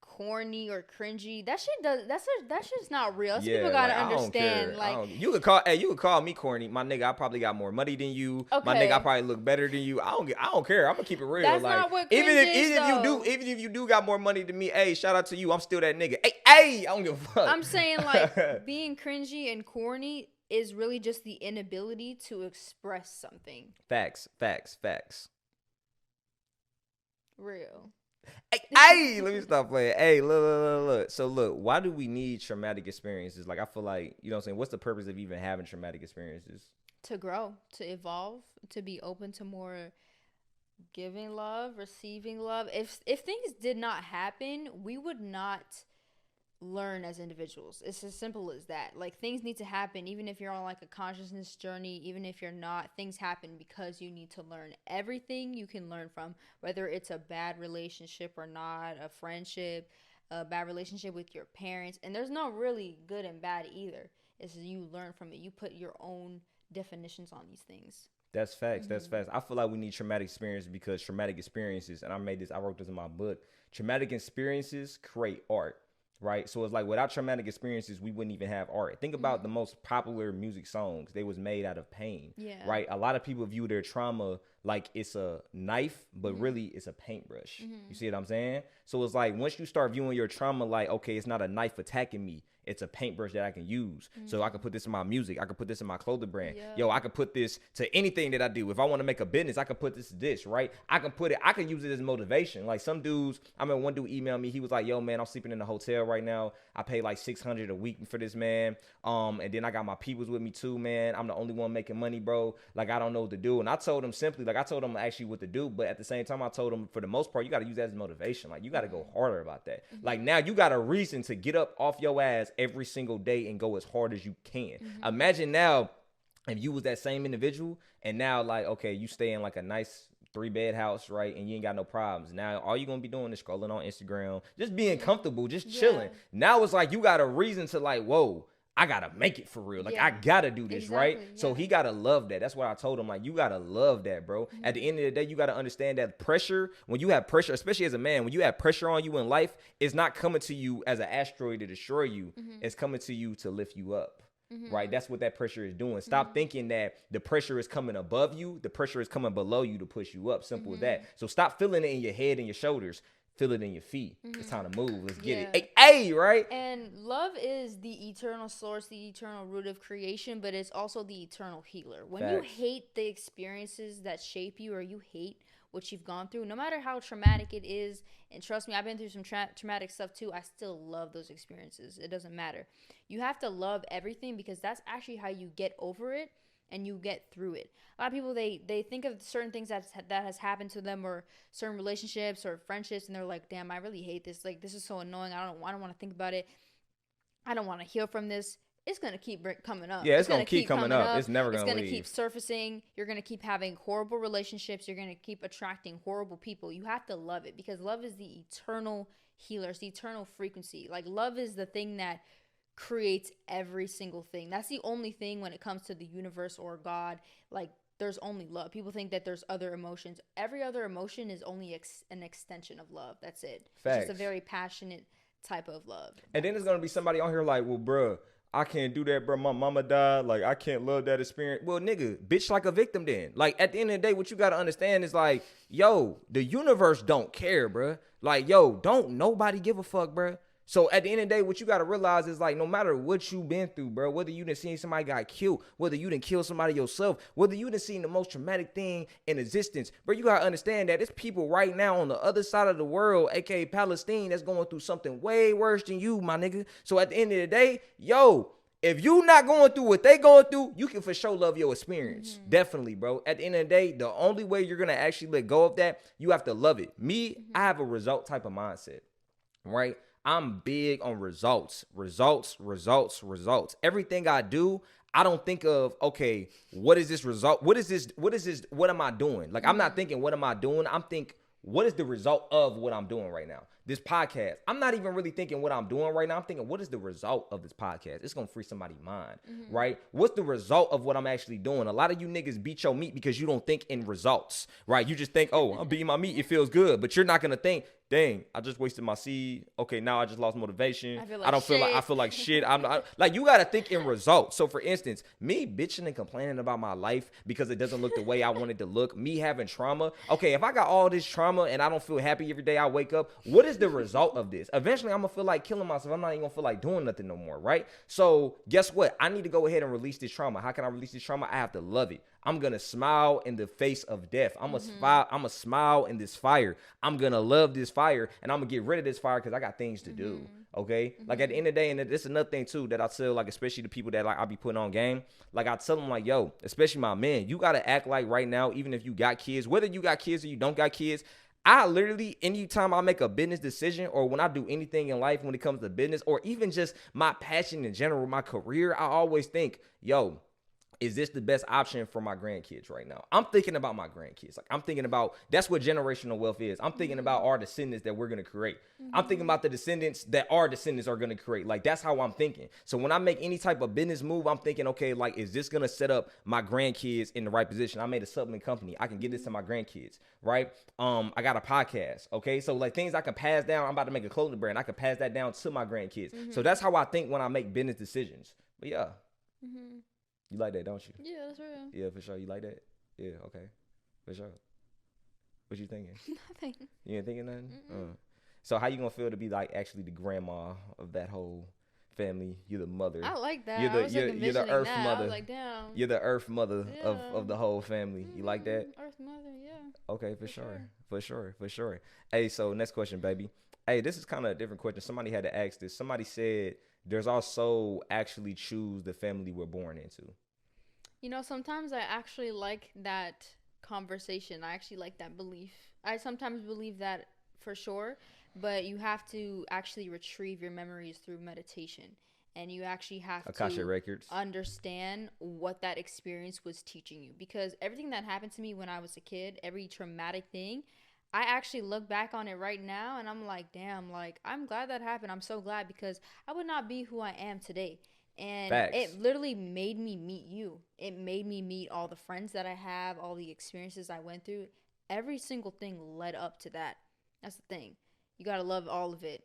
corny or cringy. That shit's not real. That's what people gotta understand. Like you could call me corny. My nigga, I probably got more money than you. Okay. My nigga, I probably look better than you. I don't care. I'm gonna keep it real. That's like not what cringe is, even if you do got more money than me, hey, shout out to you. I'm still that nigga. Hey, I don't give a fuck. I'm saying like being cringy and corny is really just the inability to express something. Facts. Real. Hey, let me stop playing. Hey, look. So look, why do we need traumatic experiences? Like I feel like, you know what I'm saying, what's the purpose of even having traumatic experiences? To grow, to evolve, to be open to more giving love, receiving love. If things did not happen, we would not learn as individuals. It's as simple as that. Like things need to happen even if you're on like a consciousness journey, even if you're not. Things happen because you need to learn. Everything you can learn from, whether it's a bad relationship or not, a friendship, a bad relationship with your parents. And there's no really good and bad either. It's you learn from it. You put your own definitions on these things. That's facts. That's facts. I feel like we need traumatic experiences because traumatic experiences, and I wrote this in my book, traumatic experiences create art. Right, so it's like without traumatic experiences, we wouldn't even have art. Think about the most popular music songs; they was made out of pain. Yeah. Right. A lot of people view their trauma like it's a knife, but really it's a paintbrush. You see what I'm saying? So it's like once you start viewing your trauma like, okay, it's not a knife attacking me; it's a paintbrush that I can use. So I can put this in my music. I can put this in my clothing brand. Yeah. Yo, I can put this to anything that I do. If I want to make a business, I can put this to this. Right. I can use it as motivation. Like some dudes, I mean, one dude emailed me. He was like, yo, man, I'm sleeping in a hotel right now. I pay like $600 a week for this, man. And then I got my peoples with me too, man. I'm the only one making money, bro. Like, I don't know what to do. And I told him simply, like, I told him actually what to do. But at the same time, I told him for the most part, you got to use that as motivation. Like, you got to go harder about that. Like, now you got a reason to get up off your ass every single day and go as hard as you can. Imagine now if you was that same individual and now, like, okay, you stay in like a nice 3-bed house, right? And you ain't got no problems. Now, all you gonna be doing is scrolling on Instagram, just being comfortable, just chilling. Now it's like you got a reason to like, whoa, I gotta make it for real. Like I gotta do this, right? So he gotta love that. That's what I told him. Like you gotta love that, bro. At the end of the day, you gotta understand that pressure. When you have pressure, especially as a man, when you have pressure on you in life, it's not coming to you as an asteroid to destroy you. It's coming to you to lift you up. Right, that's what that pressure is doing. Stop thinking that the pressure is coming above you. The pressure is coming below you to push you up. Simple as that. So stop feeling it in your head and your shoulders. Feel it in your feet. It's time to move. Let's get it. Hey, right? And love is the eternal source, the eternal root of creation, but it's also the eternal healer. When you hate the experiences that shape you, or you hate what you've gone through, no matter how traumatic it is, and trust me, I've been through some traumatic stuff too, I still love those experiences. It doesn't matter. You have to love everything because that's actually how you get over it and you get through it. A lot of people, they think of certain things that has happened to them, or certain relationships or friendships, and they're like, damn, I really hate this. Like, this is so annoying. I don't want to think about it. I don't want to heal from this. It's going to keep coming up. Yeah, it's going to keep coming up. It's never going to leave. It's going to keep surfacing. You're going to keep having horrible relationships. You're going to keep attracting horrible people. You have to love it because love is the eternal healer. It's the eternal frequency. Like, love is the thing that creates every single thing. That's the only thing when it comes to the universe or God. Like, there's only love. People think that there's other emotions. Every other emotion is only an extension of love. That's it. Facts. It's just a very passionate type of love. And then there's gonna be somebody on here like, well, bruh, I can't do that, bro. My mama died. Like, I can't love that experience. Well, nigga, bitch like a victim then. Like, at the end of the day, what you got to understand is like, yo, the universe don't care, bro. Like, yo, don't nobody give a fuck, bro. So at the end of the day, what you got to realize is like, no matter what you been through, bro, whether you done seen somebody got killed, whether you done killed somebody yourself, whether you done seen the most traumatic thing in existence, bro, you got to understand that it's people right now on the other side of the world, aka Palestine, that's going through something way worse than you, my nigga. So at the end of the day, yo, if you not going through what they going through, you can for sure love your experience. Definitely, bro. At the end of the day, the only way you're going to actually let go of that, you have to love it. Me, I have a result type of mindset, right? I'm big on results. Everything I do, I don't think of, okay, what is this result? What am I doing? Like, I'm not thinking, what am I doing? I'm thinking, what is the result of what I'm doing right now? This podcast. I'm not even really thinking what I'm doing right now. I'm thinking, what is the result of this podcast? It's going to free somebody's mind, right? What's the result of what I'm actually doing? A lot of you niggas beat your meat because you don't think in results, right? You just think, oh, I'm beating my meat. It feels good. But you're not going to think, dang, I just wasted my seed. Okay, now I just lost motivation. I feel like shit. Like, you got to think in results. So for instance, me bitching and complaining about my life because it doesn't look the way I want it to look, me having trauma. Okay, if I got all this trauma and I don't feel happy every day I wake up, what is the result of this? Eventually, I'm going to feel like killing myself. I'm not even going to feel like doing nothing no more, right? So guess what? I need to go ahead and release this trauma. How can I release this trauma? I have to love it. I'm going to smile in the face of death. I'm going to smile in this fire. I'm going to love this fire, and I'm going to get rid of this fire because I got things to do, okay? Like, at the end of the day, and this is another thing, too, that I tell, like, especially the people that, like, I be putting on game. Like, I tell them, like, yo, especially my men, you got to act like right now, even if you got kids, whether you got kids or you don't got kids, I literally, anytime I make a business decision or when I do anything in life when it comes to business or even just my passion in general, my career, I always think, yo, is this the best option for my grandkids right now? I'm thinking about my grandkids. Like, I'm thinking about, that's what generational wealth is. I'm thinking about our descendants that we're going to create. I'm thinking about the descendants that our descendants are going to create. Like, that's how I'm thinking. So when I make any type of business move, I'm thinking, okay, like, is this going to set up my grandkids in the right position? I made a supplement company. I can give this to my grandkids, right? I got a podcast, okay? So, like, things I can pass down. I'm about to make a clothing brand. I can pass that down to my grandkids. So that's how I think when I make business decisions. But yeah. You like that, don't you? Yeah, that's real. Yeah, for sure. You like that? Yeah, okay. For sure. What you thinking? Nothing. You ain't thinking nothing? So how you gonna feel to be like actually the grandma of that whole family? You're the mother. I like that. You're the earth that. mother. I was like, damn. You're the earth mother of the whole family. You like that? Earth mother, yeah. Okay, for sure. Hey, so next question, baby. Hey, this is kind of a different question. Somebody had to ask this. Somebody said, there's also actually choose the family we're born into. You know, sometimes I actually like that conversation. I actually like that belief. I sometimes believe that for sure, but you have to actually retrieve your memories through meditation. And you actually have Akasha to Records. Understand what that experience was teaching you. Because everything that happened to me when I was a kid, every traumatic thing, I actually look back on it right now and I'm like, damn, like, I'm glad that happened. I'm so glad because I would not be who I am today. And Facts. It literally made me meet you. It made me meet all the friends that I have, all the experiences I went through. Every single thing led up to that. That's the thing. You got to love all of it.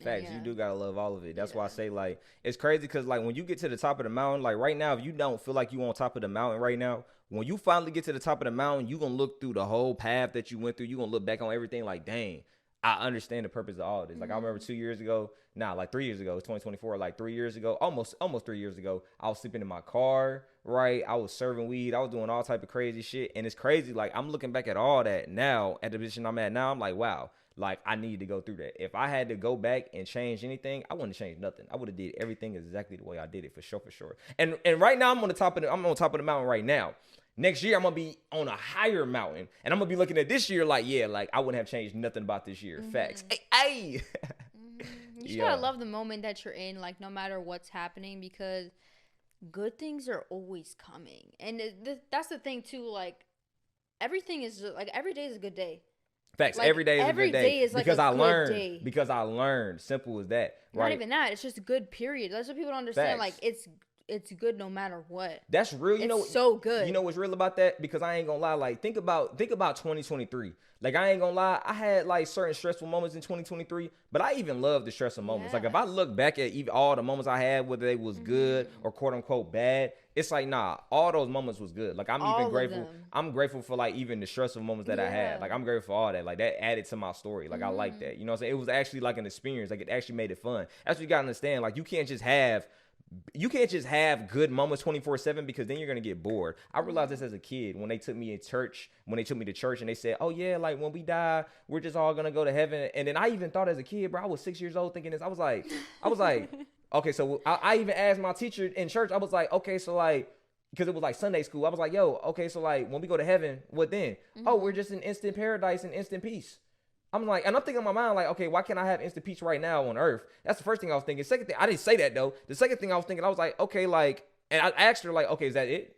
Facts, Yeah. You do gotta love all of it. That's why I say, like, it's crazy because, like, when you get to the top of the mountain, like, right now, if you don't feel like you on top of the mountain right now, when you finally get to the top of the mountain, you gonna look through the whole path that you went through. You gonna look back on everything like, dang, I understand the purpose of all of this. Like, I remember 2 years ago, 3 years ago, 2024, like 3 years ago, almost 3 years ago, I was sleeping in my car, right? I was serving weed. I was doing all type of crazy shit. And it's crazy. Like, I'm looking back at all that now, at the position I'm at now, I'm like, wow. Like, I need to go through that. If I had to go back and change anything, I wouldn't change nothing. I would have did everything exactly the way I did it, for sure. And right now, I'm on top of the mountain right now. Next year, I'm gonna be on a higher mountain, and I'm gonna be looking at this year like, yeah, like, I wouldn't have changed nothing about this year. Facts. Hey. You just gotta love the moment that you're in, like, no matter what's happening, because good things are always coming. And that's the thing too. Like, everything is like, every day is a good day. Facts. Like, every day is a good day. Every day is like because a good day. Because I learned. Simple as that. Right? Not even that. It's just a good period. That's what people don't understand. Facts. Like, it's it's good no matter what. That's real. You know, It's so good. You know what's real about that? Because I ain't gonna lie. Like, think about 2023. Like, I ain't gonna lie. I had like certain stressful moments in 2023, but I even love the stressful moments. Like, if I look back at even all the moments I had, whether they was good or quote unquote bad, it's like, nah, all those moments was good. Like, I'm even grateful. I'm grateful for like even the stressful moments that I had. Like, I'm grateful for all that. Like, that added to my story. Like, I like that. You know what I'm saying? It was actually like an experience. Like, it actually made it fun. That's what you gotta understand. Like, you can't just have good moments 24/7, because then you're gonna get bored. I realized this as a kid when they took me to church and they said, oh yeah, like when we die, we're just all gonna go to heaven. And then I even thought as a kid, bro, I was 6 years old thinking this. I was like, okay, so I even asked my teacher in church, I was like, okay, so like, because it was like Sunday school, I was like, yo, okay, so like when we go to heaven, what then? Oh, we're just in instant paradise and instant peace. I'm like, and I'm thinking in my mind, like, okay, why can't I have instant peace right now on earth? That's the first thing I was thinking. Second thing, I didn't say that though. The second thing I was thinking, I was like, okay, like, and I asked her, like, okay, is that it?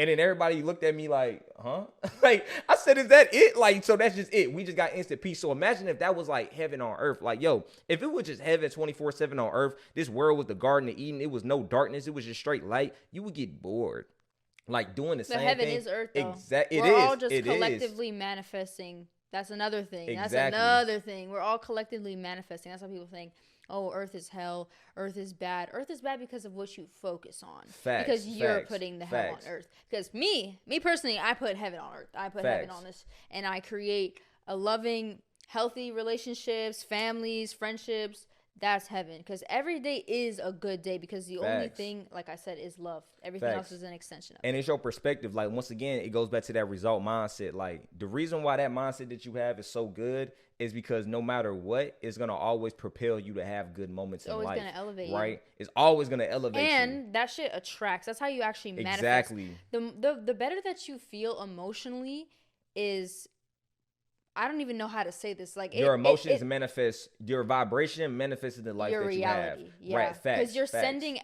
And then everybody looked at me like, huh? Like, I said, is that it? Like, so that's just it. We just got instant peace. So imagine if that was like heaven on earth. Like, yo, if it was just heaven 24/7 on earth, this world was the Garden of Eden, it was no darkness, it was just straight light, you would get bored. Like, doing the same thing. But heaven is earth, though. Exactly. We're all just collectively manifesting. That's another thing. Exactly. That's another thing. We're all collectively manifesting. That's why people think, oh, earth is hell. Earth is bad. Earth is bad because of what you focus on. Facts. Because you're putting the hell on earth. Because me personally, I put heaven on earth. I put heaven on this. And I create a loving, healthy relationships, families, friendships. That's heaven. Because every day is a good day, because the only thing, like I said, is love. Everything else is an extension of it. And it's your perspective. Like, once again, it goes back to that result mindset. Like, the reason why that mindset that you have is so good is because no matter what, it's going to always propel you to have good moments in life. It's always going to elevate you. It's always going to elevate you. And that shit attracts. That's how you actually manifest. Exactly. The better that you feel emotionally is... I don't even know how to say this. Like, your emotions manifest, your vibration manifests in the life your that reality. You have. Right, facts. Because you're sending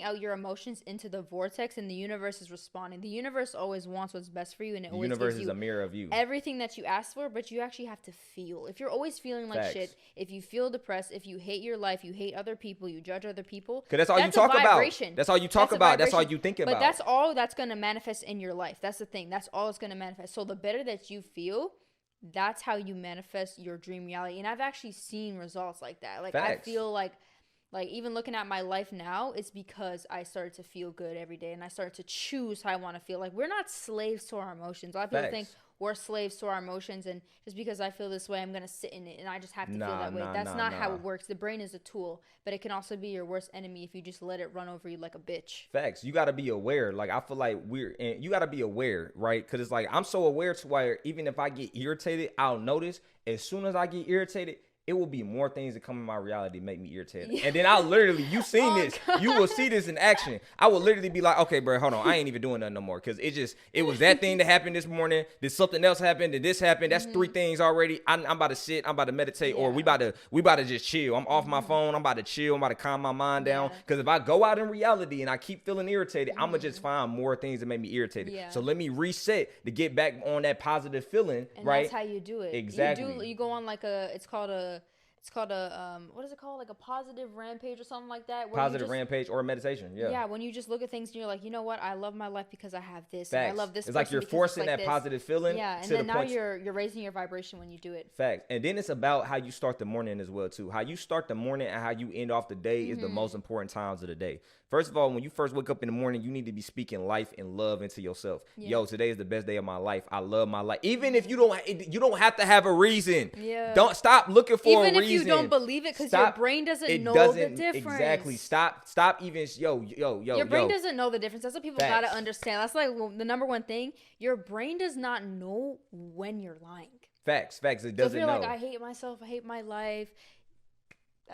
out your emotions into the vortex, and the universe is responding. The universe always wants what's best for you, and it always gives you... The universe is a mirror of you. Everything that you ask for, but you actually have to feel. If you're always feeling like shit, if you feel depressed, if you hate your life, you hate other people, you judge other people... Because that's all you talk about. That's all you talk about. That's all you think about. But that's all that's going to manifest in your life. That's the thing. That's all it's going to manifest. So the better that you feel... That's how you manifest your dream reality. And I've actually seen results like that. Like, facts. I feel like even looking at my life now, it's because I started to feel good every day, and I started to choose how I want to feel. Like, we're not slaves to our emotions. A lot of people think we're slaves to our emotions, and just because I feel this way, I'm going to sit in it, and I just have to feel that way. That's not how it works. The brain is a tool, but it can also be your worst enemy if you just let it run over you like a bitch. Facts. You got to be aware. Like, I feel like you got to be aware, right? Because it's like, I'm so aware to where even if I get irritated, I'll notice as soon as I get irritated, it will be more things that come in my reality make me irritated. Yeah. And then I'll literally, you seen this, you will see this in action. I will literally be like, okay, bro, hold on. I ain't even doing nothing no more. Cause it was that thing that happened this morning. Then something else happened. Then this happened. That's 3 things already. I'm about to sit. I'm about to meditate, or we about to just chill. I'm off my phone. I'm about to chill. I'm about to calm my mind down. Cause if I go out in reality and I keep feeling irritated, I'm gonna just find more things that make me irritated. Yeah. So let me reset to get back on that positive feeling. And right. That's how you do it. Exactly. You go on like it's called a what is it called? Like a positive rampage or something like that. Positive rampage or meditation. Yeah. Yeah. When you just look at things and you're like, you know what? I love my life because I have this. Facts. And I love this. It's like you're forcing that positive feeling. Yeah. And then now you're raising your vibration when you do it. Facts. And then it's about how you start the morning as well too. How you start the morning and how you end off the day is the most important times of the day. First of all, when you first wake up in the morning, you need to be speaking life and love into yourself. Yeah. Yo, today is the best day of my life. I love my life. Even if you don't have to have a reason. Yeah. Don't stop looking for a reason. Even if you don't believe it, because your brain doesn't know the difference. Exactly. Stop even, yo. Your brain doesn't know the difference. That's what people got to understand. That's like the number one thing. Your brain does not know when you're lying. Facts. It doesn't know. So if you're like, I hate myself, I hate my life.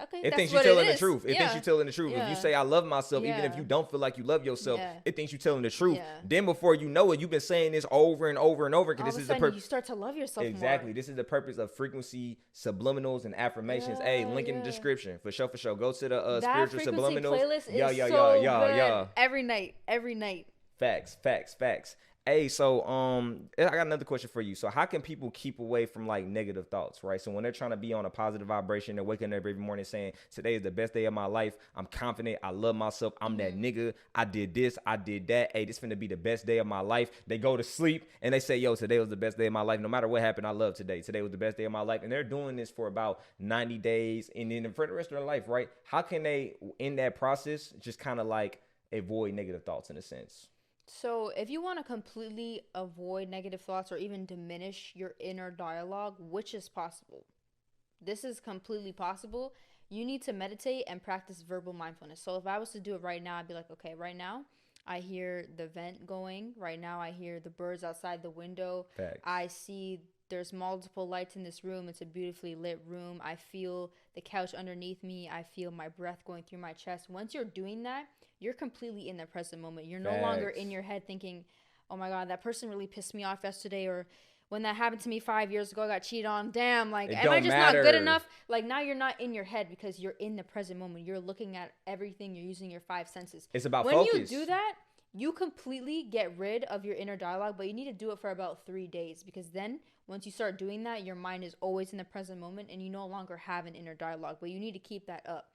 Okay, it thinks you're telling the truth. It thinks you're telling the truth. If you say I love myself, even if you don't feel like you love yourself, it thinks you're telling the truth. Then before you know it, you've been saying this over and over and over. Because this is the purpose. You start to love yourself exactly. more. This is the purpose of frequency subliminals and affirmations. Hey, link in the description for sure. Go to the spiritual subliminals. Playlist is so good. Every night. Facts. Hey, so I got another question for you. So how can people keep away from like negative thoughts, right? So when they're trying to be on a positive vibration, they're waking up every morning saying, "Today is the best day of my life. I'm confident. I love myself. I'm that nigga. I did this. I did that. Hey, this finna be the best day of my life." They go to sleep and they say, "Yo, today was the best day of my life. No matter what happened, I love today. Today was the best day of my life." And they're doing this for about 90 days, and then for the rest of their life, right? How can they, in that process, just kind of like avoid negative thoughts in a sense? So, if you want to completely avoid negative thoughts or even diminish your inner dialogue, which is possible, this is completely possible. You need to meditate and practice verbal mindfulness. So, if I was to do it right now, I'd be like, okay, right now, I hear the vent going. Right now, I hear the birds outside the window. Facts. I see there's multiple lights in this room. It's a beautifully lit room. I feel the couch underneath me. I feel my breath going through my chest. Once you're doing that, you're completely in the present moment. You're no longer Facts. in your head thinking, oh my God, that person really pissed me off yesterday, or when that happened to me 5 years ago, I got cheated on. Damn, like, It am I don't just not good matter. enough? Like, now you're not in your head because you're in the present moment. You're looking at everything. You're using your five senses. It's about When you focus. do that, you completely get rid of your inner dialogue, but you need to do it for about 3 days, because then once you start doing that, your mind is always in the present moment and you no longer have an inner dialogue, but you need to keep that up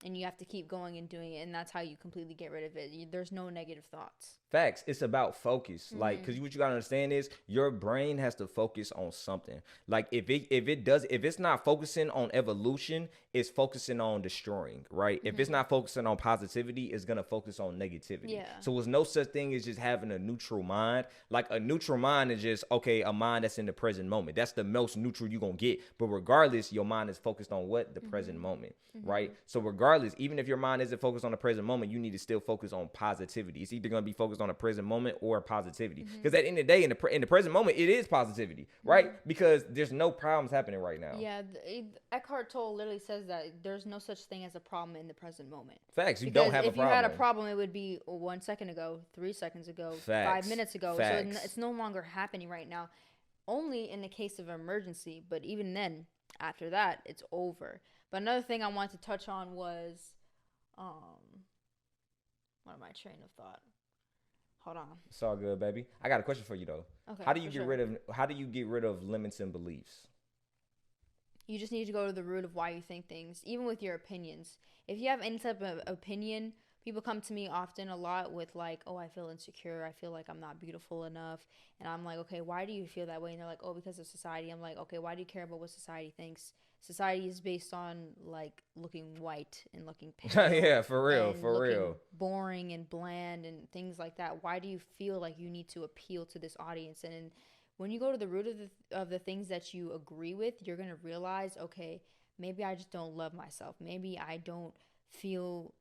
and you have to keep going and doing it. And that's how you completely get rid of it. There's no negative thoughts. Facts. It's about focus. Like, because what you gotta understand is your brain has to focus on something. Like, if it's not focusing on evolution, it's focusing on destroying, right? If it's not focusing on positivity, it's gonna focus on negativity. Yeah. So there's no such thing as just having a neutral mind. Like, a neutral mind is just, okay, a mind that's in the present moment. That's the most neutral you're gonna get. But regardless, your mind is focused on what? The present moment, right? So regardless, even if your mind isn't focused on the present moment, you need to still focus on positivity. It's either gonna be focused on the present moment or positivity. Because at the end of the day, in the present moment, it is positivity, right? Because there's no problems happening right now. Yeah, Eckhart Tolle literally says that there's no such thing as a problem in the present moment. Facts. You Because don't have a if you problem. had a problem, it would be 1 second ago, 3 seconds ago, Facts. 5 minutes ago. Facts. So it's no longer happening right now. Only in the case of emergency, but even then, after that, it's over. But another thing I wanted to touch on was, what my train of thought? Hold on. It's all good, baby. I got a question for you though. Okay. How do you get rid of limits and beliefs? You just need to go to the root of why you think things, even with your opinions. If you have any type of opinion, people come to me often a lot with like, oh, I feel insecure. I feel like I'm not beautiful enough. And I'm like, okay, why do you feel that way? And they're like, oh, because of society. I'm like, okay, why do you care about what society thinks? Society is based on like looking white and looking pale. Yeah, for real, and for looking real. boring and bland and things like that. Why do you feel like you need to appeal to this audience? And when you go to the root of the things that you agree with, you're going to realize, okay, maybe I just don't love myself. Maybe I don't feel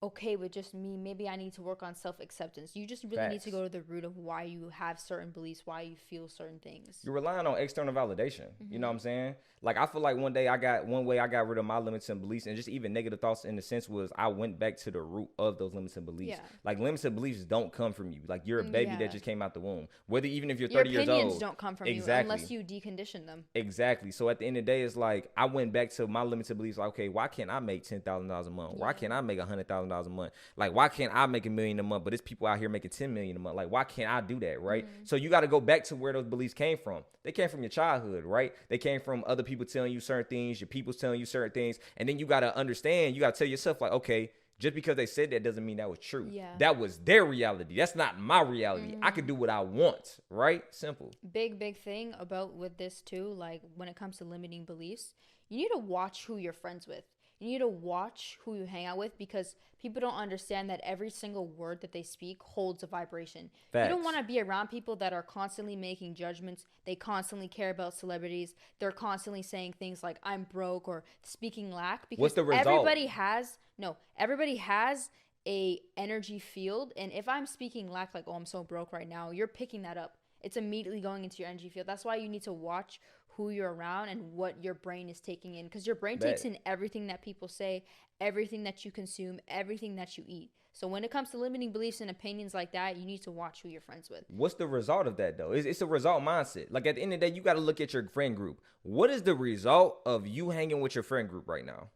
okay with just me. Maybe I need to work on self-acceptance. You just really need to Facts. go to the root of why you have certain beliefs, why you feel certain things. You're relying on external validation. You know what I'm saying? Like, I feel like one way I got rid of my limits and beliefs and just even negative thoughts in the sense was I went back to the root of those limits and beliefs. Yeah. Like, limits and beliefs don't come from you. Like, you're a baby Yeah. that just came out the womb. Whether even if you're Your 30 years opinions old. don't come from Exactly. you unless you decondition them. Exactly. So at the end of the day, it's like I went back to my limits and beliefs. Like, okay, why can't I make $10,000 a month? Why can't I make $100,000 a month? Like, why can't I make $1 million a month? But there's people out here making $10 million a month. Like, why can't I do that? Right. So you got to go back to where those beliefs came from. They came from your childhood, right? They came from other people telling you certain things, your people's telling you certain things, and then you got to understand. You got to tell yourself, like, okay, just because they said that doesn't mean that was true. Yeah. That was their reality. That's not my reality. I can do what I want, right? Simple. Big thing about with this too, like when it comes to limiting beliefs, you need to watch who you're friends with. You need to watch who you hang out with, because people don't understand that every single word that they speak holds a vibration. Facts. You don't want to be around people that are constantly making judgments. They constantly care about celebrities. They're constantly saying things like I'm broke or speaking lack, because What's the result? everybody has a energy field, and if I'm speaking lack, like, oh, I'm so broke right now, you're picking that up. It's immediately going into your energy field. That's why you need to watch who you're around and what your brain is taking in, because your brain takes in everything that people say, everything that you consume, everything that you eat. So when it comes to limiting beliefs and opinions like that, you need to watch who you're friends with. What's the result of that, though? It's a result mindset. Like, at the end of the day, you got to look at your friend group. What is the result of you hanging with your friend group right now?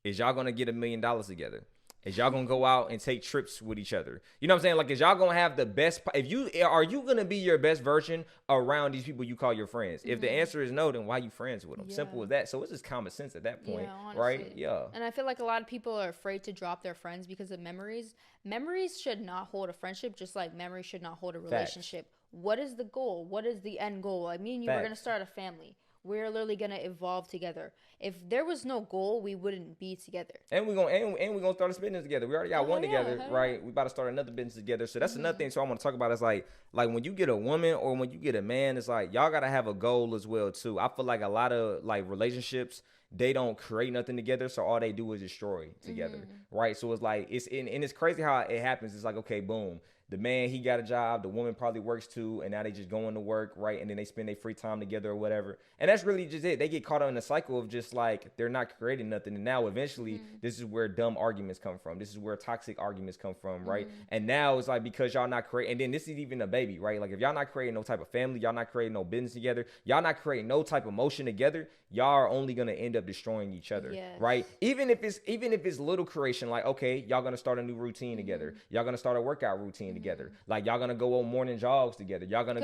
Is y'all going to get $1 million together? Is y'all gonna go out and take trips with each other? You know what I'm saying? Like, is y'all gonna have the best? Are you gonna be your best version around these people you call your friends? If the answer is no, then why you friends with them? Yeah. Simple as that. So it's just common sense at that point, honestly. right? Yeah. And I feel like a lot of people are afraid to drop their friends because of memories. Memories should not hold a friendship, just like memories should not hold a relationship. Facts. What is the goal? What is the end goal? Like, me and you were gonna start a family. We're literally gonna evolve together. If there was no goal, we wouldn't be together. And we're gonna start a business together. We already got one together, right? We about to start another business together. So that's another thing. So I want to talk about is like when you get a woman or when you get a man, it's like y'all gotta have a goal as well too. I feel like a lot of like relationships, they don't create nothing together, so all they do is destroy together, right? So it's like and it's crazy how it happens. It's like, okay, boom. The man, he got a job. The woman probably works too, and now they just going to work, right? And then they spend their free time together or whatever. And that's really just it. They get caught up in a cycle of just like they're not creating nothing. And now eventually, this is where dumb arguments come from. This is where toxic arguments come from, right? And now it's like because y'all not creating, and then this is even a baby, right? Like if y'all not creating no type of family, y'all not creating no business together, y'all not creating no type of motion together, y'all are only gonna end up destroying each other, right? Even if it's little creation, like okay, y'all gonna start a new routine together, y'all gonna start a workout routine together, like y'all gonna go on morning jogs together, y'all gonna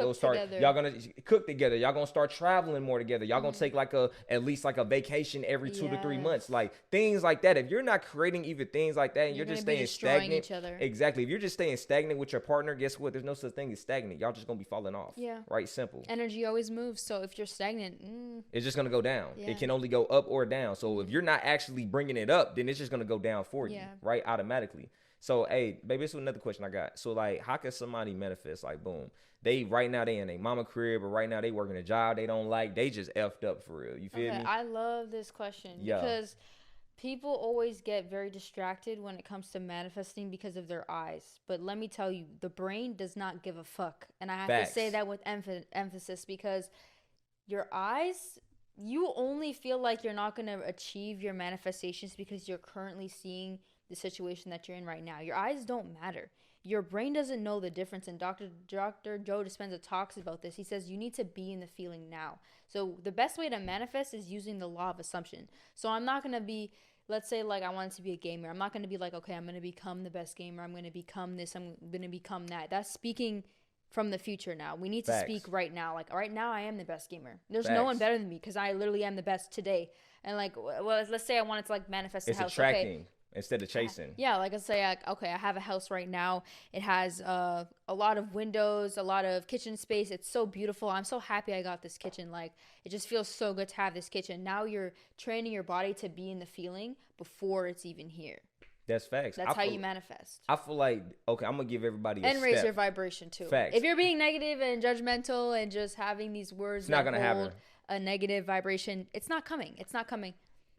y'all gonna cook together, y'all gonna start traveling more together, y'all gonna take like at least like a vacation every 2 to 3 months, like things like that. If you're not creating even things like that, and you're just staying stagnant, each other. Exactly. If you're just staying stagnant with your partner, guess what? There's no such thing as stagnant. Y'all just gonna be falling off. Yeah. Right. Simple. Energy always moves. So if you're stagnant, it's just gonna go down. Yeah. It can only go up or down. So if you're not actually bringing it up, then it's just gonna go down for you, right? Automatically. So, hey, baby, this is another question I got. So, like, how can somebody manifest? Like, boom, right now they in a mama crib, or right now they working a job they don't like. They just effed up for real. You feel me? I love this question because people always get very distracted when it comes to manifesting because of their eyes. But let me tell you, the brain does not give a fuck. And I have to say that with emphasis because your eyes, you only feel like you're not going to achieve your manifestations because you're currently seeing the situation that you're in right now. Your eyes don't matter. Your brain doesn't know the difference. And Dr. Joe Dispenza talks about this. He says you need to be in the feeling now. So the best way to manifest is using the law of assumption. So I'm not going to be, let's say like I wanted to be a gamer. I'm not going to be like, okay, I'm going to become the best gamer. I'm going to become this. I'm going to become that. That's speaking from the future now. We need to speak right now. Like right now I am the best gamer. There's no one better than me because I literally am the best today. And like, well, let's say I wanted to like manifest a house. It's attracting. Instead of chasing. Yeah, like I say, okay, I have a house right now. It has a lot of windows, a lot of kitchen space. It's so beautiful. I'm so happy I got this kitchen. Like, it just feels so good to have this kitchen. Now you're training your body to be in the feeling before it's even here. That's facts. That's how you manifest. I feel like, okay, I'm going to give everybody a and raise your vibration too. Facts. If you're being negative and judgmental and just having these words it's not gonna happen. A negative vibration, it's not coming. It's not coming.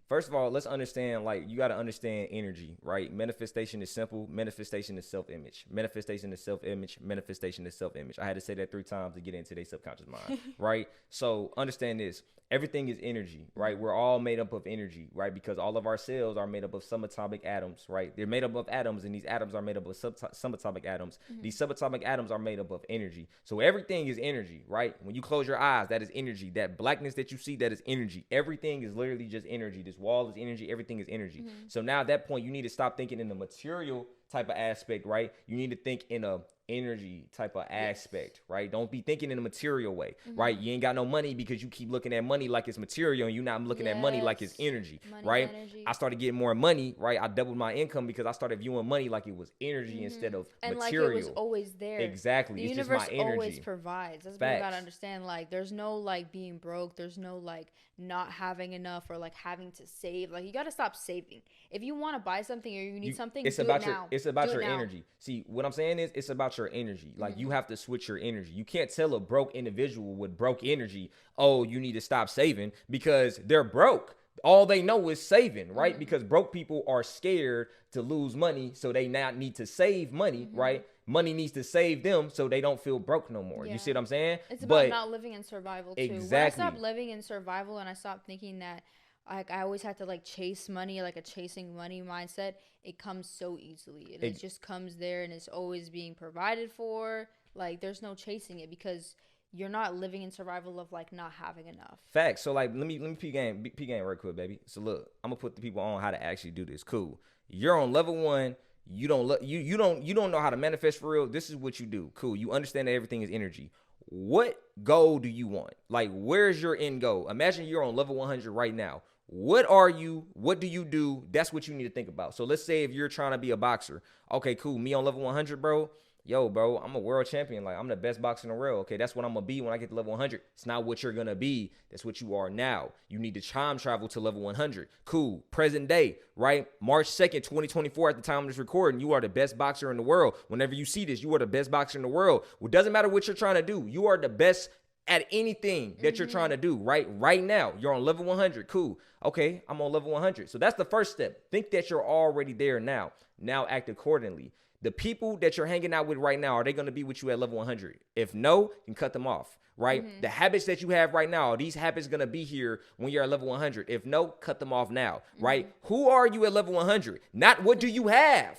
First of all, let's understand, like, you got to understand energy, right? Manifestation is simple. Manifestation is self-image. Manifestation is self-image. Manifestation is self-image. I had to say that 3 times to get into their subconscious mind, right? So understand this. Everything is energy, right? We're all made up of energy, right? Because all of our cells are made up of subatomic atoms, right? They're made up of atoms, and these atoms are made up of subatomic atoms. These subatomic atoms are made up of energy. So everything is energy, right? When you close your eyes, that is energy. That blackness that you see, that is energy. Everything is literally just energy. This wall is energy. Everything is energy. So now at that point, you need to stop thinking in the material type of aspect, right? You need to think in a energy type of aspect, right? Don't be thinking in a material way, right? You ain't got no money because you keep looking at money like it's material, and you're not looking at money like it's energy, right? Energy. I started getting more money, right? I doubled my income because I started viewing money like it was energy instead of and material. Like it was always there. Exactly. The it's universe just my energy. always provides. That's what you gotta understand. Like, there's no like being broke. There's no like not having enough or like having to save. Like, you gotta stop saving. If you want to buy something or you need something, it's do about it your now. It's about your energy. See, what I'm saying is it's about your energy. Like, you have to switch your energy. You can't tell a broke individual with broke energy, oh, you need to stop saving, because they're broke. All they know is saving, right? Because broke people are scared to lose money, so they now need to save money, right? Money needs to save them so they don't feel broke no more. You see what I'm saying? It's about not living in survival too. Exactly. When I stopped living in survival and I stopped thinking that like I always had to like chase money, like a chasing money mindset, it comes so easily. And it just comes there and it's always being provided for. Like, there's no chasing it because you're not living in survival of like not having enough. Facts. So like let me peek game real quick, baby. So look, I'm gonna put the people on how to actually do this. Cool. You're on level 1. You don't know how to manifest for real. This is what you do. Cool. You understand that everything is energy. What goal do you want? Like, where's your end goal? Imagine you're on level 100 right now. What are you? What do you do? That's what you need to think about. So let's say if you're trying to be a boxer. Okay, cool. Me on level 100, bro. Yo, bro, I'm a world champion. Like, I'm the best boxer in the world. Okay, that's what I'm going to be when I get to level 100. It's not what you're going to be. That's what you are now. You need to time travel to level 100. Cool. Present day, right? March 2nd, 2024, at the time of this recording, you are the best boxer in the world. Whenever you see this, you are the best boxer in the world. Well, it doesn't matter what you're trying to do. You are the best at anything that you're trying to do, right? Right now, you're on level 100. Cool. Okay, I'm on level 100. So that's the first step. Think that you're already there now. Now act accordingly. The people that you're hanging out with right now, are they going to be with you at level 100? If no, you can cut them off, right? The habits that you have right now, are these habits going to be here when you're at level 100? If no, cut them off now, right? Who are you at level 100? Not what do you have?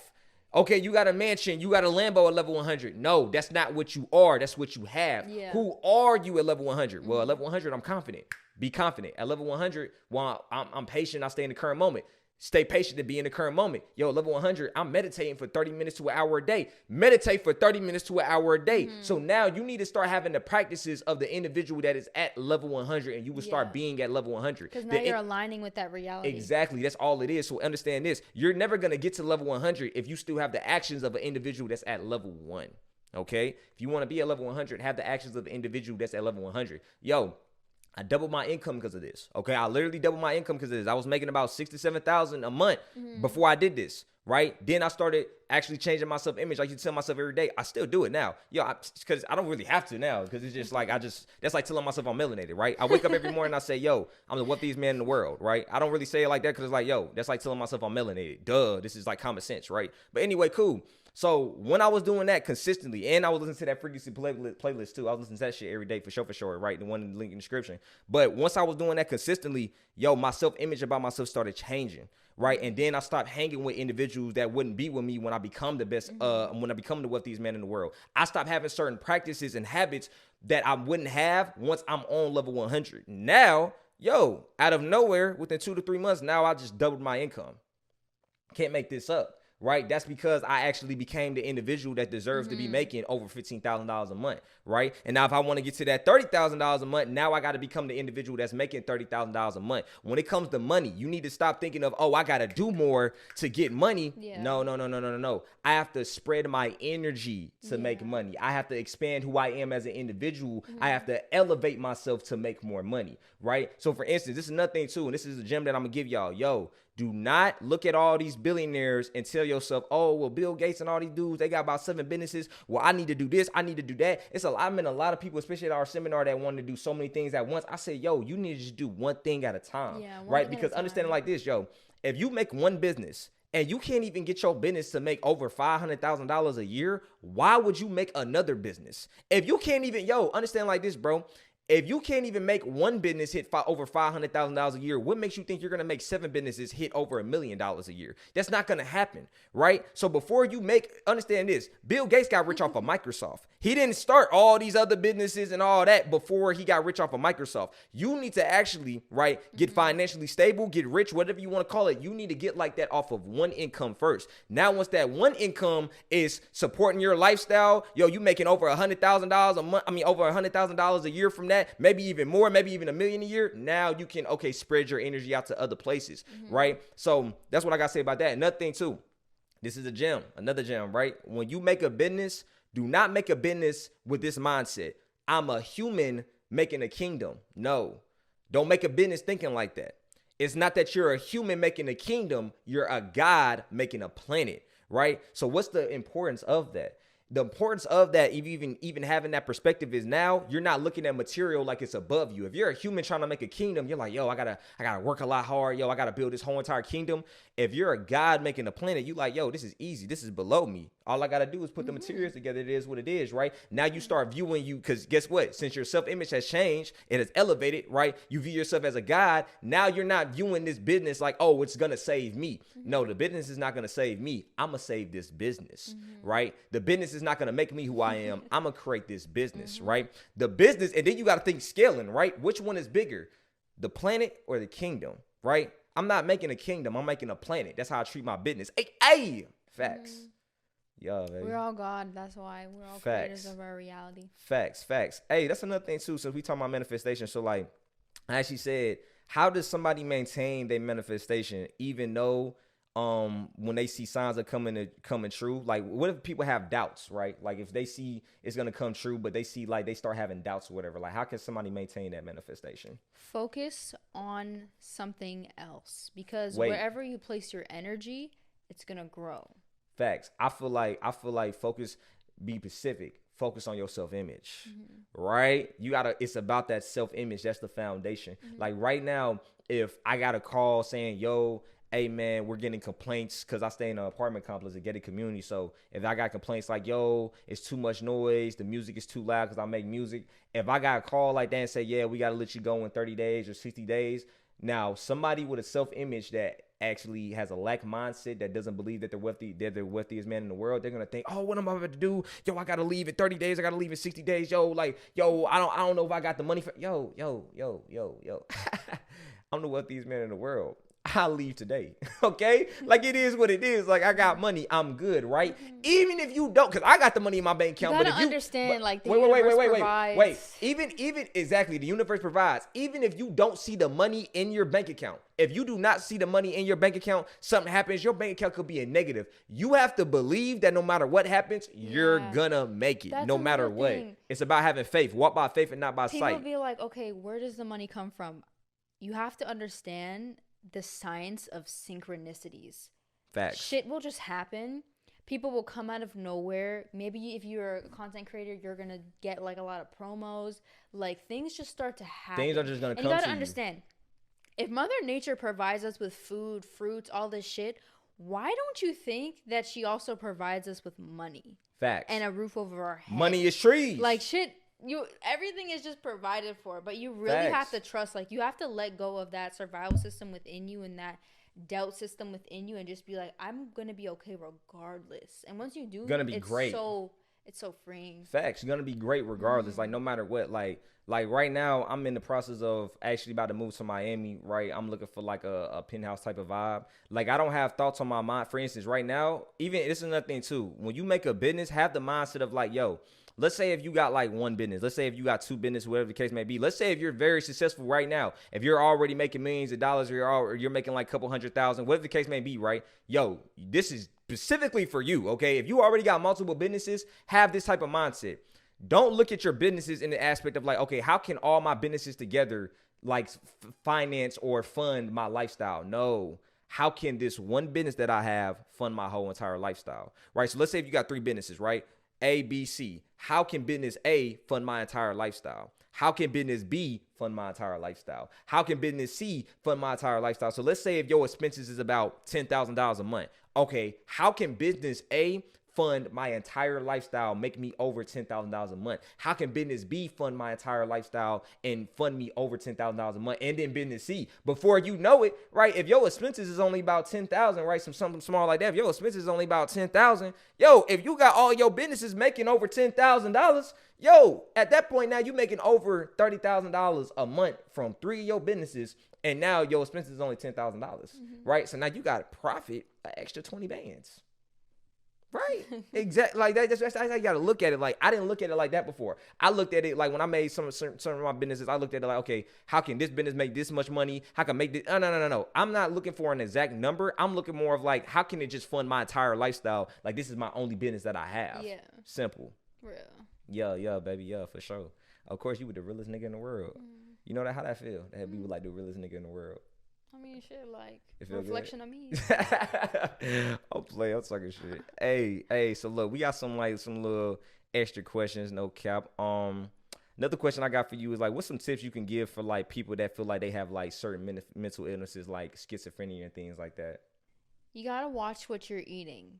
Okay, you got a mansion, you got a Lambo at level 100. No, that's not what you are. That's what you have. Yeah. Who are you at level 100? Well, at level 100, I'm confident. Be confident. At level 100, well, I'm patient. I stay in the current moment. Stay patient to be in the current moment. Yo, level 100, I'm meditating for 30 minutes to an hour a day. Meditate for 30 minutes to an hour a day. So now you need to start having the practices of the individual that is at level 100, and you will start being at level 100. Because now you're aligning with that reality. Exactly. That's all it is. So understand this. You're never going to get to level 100 if you still have the actions of an individual that's at level 1. Okay? If you want to be at level 100, have the actions of the individual that's at level 100. Yo, I doubled my income because of this. Okay, I literally doubled my income because of this. I was making about $6,000 to $7,000 a month before I did this. Right? Then I started actually changing my self-image. I used to tell myself every day. I still do it now. Yo, because I don't really have to now. Because it's just like that's like telling myself I'm melanated. Right? I wake up every morning and I say, yo, I'm the wealthiest man in the world. Right? I don't really say it like that because it's like, yo, that's like telling myself I'm melanated. Duh. This is like common sense. Right? But anyway, cool. So when I was doing that consistently, and I was listening to that frequency playlist too. I was listening to that shit every day for sure, right? The one in the link in the description. But once I was doing that consistently, yo, my self-image about myself started changing, right? And then I stopped hanging with individuals that wouldn't be with me when I become the best, when I become the wealthiest man in the world. I stopped having certain practices and habits that I wouldn't have once I'm on level 100. Now, yo, out of nowhere, within 2 to 3 months, now I just doubled my income. Can't make this up. Right? That's because I actually became the individual that deserves to be making over $15,000 a month. Right? And now if I want to get to that $30,000 a month, now I got to become the individual that's making $30,000 a month. When it comes to money, you need to stop thinking of, oh, I got to do more to get money. Yeah. No. I have to spread my energy to make money. I have to expand who I am as an individual. I have to elevate myself to make more money. Right? So for instance, this is another thing too, and this is a gem that I'm going to give y'all. Yo, do not look at all these billionaires and tell yourself, oh, well, Bill Gates and all these dudes, they got about 7 businesses. Well, I need to do this. I need to do that. I met a lot of people, especially at our seminar, that want to do so many things at once. I said, yo, you need to just do one thing at a time, right? Because understanding like this, yo, if you make one business and you can't even get your business to make over $500,000 a year, why would you make another business? If you can't even, understand like this, bro. If you can't even make one business hit over $500,000 a year, what makes you think you're going to make 7 businesses hit over $1 million a year? That's not going to happen, right? So before you understand this, Bill Gates got rich off of Microsoft. He didn't start all these other businesses and all that before he got rich off of Microsoft. You need to actually, right, get financially stable, get rich, whatever you want to call it. You need to get like that off of one income first. Now, once that one income is supporting your lifestyle, you making over $100,000 a month. Over $100,000 a year from that. Maybe even more, maybe even $1 million a year. Now you can, spread your energy out to other places, right? So that's what I got to say about that. Another thing too, this is another gem, right? When you make a business, do not make a business with this mindset. I'm a human making a kingdom. No, don't make a business thinking like that. It's not that you're a human making a kingdom. You're a God making a planet, right? So what's the importance of that? The importance of that, even having that perspective, is now you're not looking at material like it's above you. If you're a human trying to make a kingdom, you're like, yo, I gotta work a lot hard. Yo, I gotta build this whole entire kingdom. If you're a God making a planet, you like, yo, this is easy. This is below me. All I gotta do is put the materials together. It is what it is, right? Now you start viewing you, because guess what? Since your self-image has changed, it has elevated, right? You view yourself as a God. Now you're not viewing this business like, oh, it's gonna save me. No, the business is not gonna save me. I'm gonna save this business, right? The business is not gonna make me who I am. I'm gonna create this business, right? The business, and then you gotta think scaling, right? Which one is bigger, the planet or the kingdom, right? I'm not making a kingdom. I'm making a planet. That's how I treat my business. Hey, facts. Yeah, baby. We're all God. That's why we're all Facts. creators of our reality. Facts. Hey, that's another thing too. So we talking about manifestation. So like, I actually said, how does somebody maintain their manifestation even though when they see signs of coming true? Like, what if people have doubts, right? Like, if they see it's gonna come true, but they see like they start having doubts or whatever. Like, how can somebody maintain that manifestation? Focus on something else, because wherever you place your energy, it's gonna grow. Facts. I feel like focus, be specific. Focus on your self-image, right? It's about that self-image. That's the foundation. Like right now, if I got a call saying, yo, hey man, we're getting complaints, because I stay in an apartment complex, a gated community. So if I got complaints like, yo, it's too much noise, the music is too loud because I make music. If I got a call like that and say, yeah, we got to let you go in 30 days or 60 days. Now, somebody with a self-image that actually has a lack mindset, that doesn't believe that they're the wealthiest man in the world, they're gonna think, oh, what am I about to do? Yo, I gotta leave in 30 days. I gotta leave in 60 days. Yo, like, yo, I don't know if I got the money for. Yo. I'm the wealthiest man in the world. I'll leave today. Okay? Like, it is what it is. Like, I got money. I'm good, right? Even if you don't, because I got the money in my bank account. You gotta understand, like, the universe provides. Wait. Even exactly, the universe provides. Even if you don't see the money in your bank account, if you do not see the money in your bank account, something happens, your bank account could be a negative. You have to believe that no matter what happens, you're gonna make it. No matter what. It's about having faith. Walk by faith and not by sight. People be like, okay, where does the money come from? You have to understand the science of synchronicities. Facts. Shit will just happen. People will come out of nowhere. Maybe if you're a content creator, you're gonna get like a lot of promos. Like, things just start to happen. Things are just gonna come to you. And you gotta understand, if Mother Nature provides us with food, fruits, all this shit, why don't you think that she also provides us with money? Facts. And a roof over our head? Money is trees. Like, shit. Everything is just provided for, but you really have to trust. Like, you have to let go of that survival system within you and that doubt system within you, and just be like, I'm gonna be okay regardless. And once you do, great. It's so freeing. Facts. You're gonna be great regardless. Like, no matter what. Like right now, I'm in the process of actually about to move to Miami. Right, I'm looking for like a penthouse type of vibe. Like, I don't have thoughts on my mind. For instance, right now, even this is another thing too. When you make a business, have the mindset of like, yo, let's say if you got like one business, let's say if you got two businesses, whatever the case may be. Let's say if you're very successful right now, if you're already making millions of dollars, or you're making like a couple 100,000, whatever the case may be, right? Yo, this is specifically for you, okay? If you already got multiple businesses, have this type of mindset. Don't look at your businesses in the aspect of like, okay, how can all my businesses together like finance or fund my lifestyle? No. How can this one business that I have fund my whole entire lifestyle, right? So let's say if you got three businesses, right? A, B, C. How can business A fund my entire lifestyle? How can business B fund my entire lifestyle? How can business C fund my entire lifestyle? So let's say if your expenses is about $10,000 a month. Okay, how can business A fund my entire lifestyle, make me over $10,000 a month? How can business B fund my entire lifestyle and fund me over $10,000 a month? And then business C, before you know it, right? If your expenses is only about $10,000, right? Something small like that. If your expenses is only about $10,000, yo, if you got all your businesses making over $10,000, yo, at that point now you making over $30,000 a month from three of your businesses, and now your expenses is only $10,000, right? So now you got to profit an extra 20 bands. Right. Exactly. Like that's how you got to look at it. Like, I didn't look at it like that before. I looked at it like when I made some of my businesses, I looked at it like, okay, how can this business make this much money? How can I make this? No. I'm not looking for an exact number. I'm looking more of like, how can it just fund my entire lifestyle? Like, this is my only business that I have. Yeah. Simple. Real. Yeah, baby. Yeah, for sure. Of course, you were the realest nigga in the world. You know how that feel? That be like the realest nigga in the world. I mean, shit, like, reflection of me. I'm talking shit. Hey, so look, we got some little extra questions, no cap. Another question I got for you is like, what's some tips you can give for like people that feel like they have like certain mental illnesses like schizophrenia and things like that? You gotta watch what you're eating.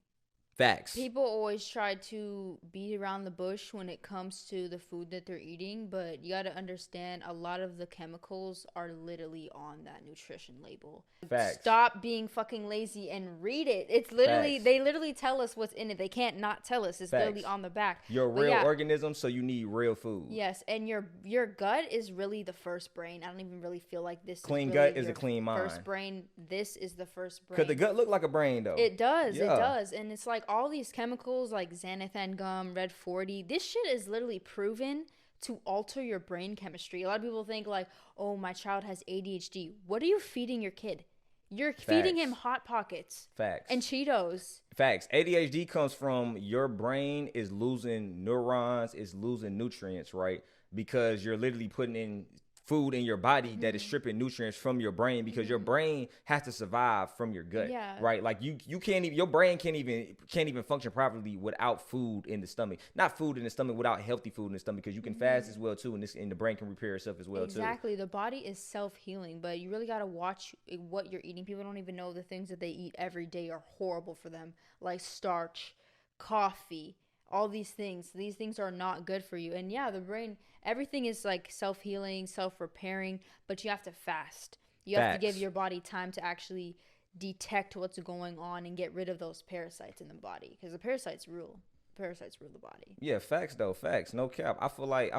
Facts. People always try to beat around the bush when it comes to the food that they're eating, but you got to understand a lot of the chemicals are literally on that nutrition label. Facts. Stop being fucking lazy and read it. It's literally, Facts. they literally tell us what's in it. They can't not tell us. It's Facts. literally on the back. You're a But real yeah, organism, so you need real food. yes, and your gut is really the first brain. I don't even really feel like this Clean is really gut is a your clean mind. first brain. This is the first brain. Because the gut look like a brain, though. It does, Yeah. it does. And it's like all these chemicals like xanthan gum, Red 40, this shit is literally proven to alter your brain chemistry. A lot of people think like, oh, my child has ADHD. What are you feeding your kid? You're feeding him Hot Pockets. Facts. And Cheetos. Facts. ADHD comes from your brain is losing neurons, is losing nutrients, right? Because you're literally putting in food in your body that is stripping nutrients from your brain, because your brain has to survive from your gut, right? Like you can't even, your brain can't even function properly without food in the stomach. Not food in the stomach, without healthy food in the stomach, because you can fast as well too, and the brain can repair itself as well too. Exactly. The body is self-healing, but you really got to watch what you're eating. People don't even know the things that they eat every day are horrible for them, like starch, coffee, all these things. These things are not good for you. And yeah, the brain, everything is like self-healing, self-repairing, but you have to fast. You have to give your body time to actually detect what's going on and get rid of those parasites in the body, because the parasites rule the body. Yeah, facts though, facts. No cap. I feel like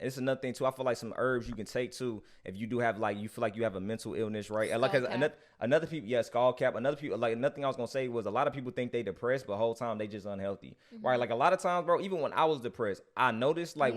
it's another thing too. I feel like some herbs you can take too if you do have like, you feel like you have a mental illness, right? And like another people, yeah, skull cap. Another people, like another thing I was gonna say was a lot of people think they depressed, but the whole time they just unhealthy, right? Like a lot of times, bro. Even when I was depressed, I noticed like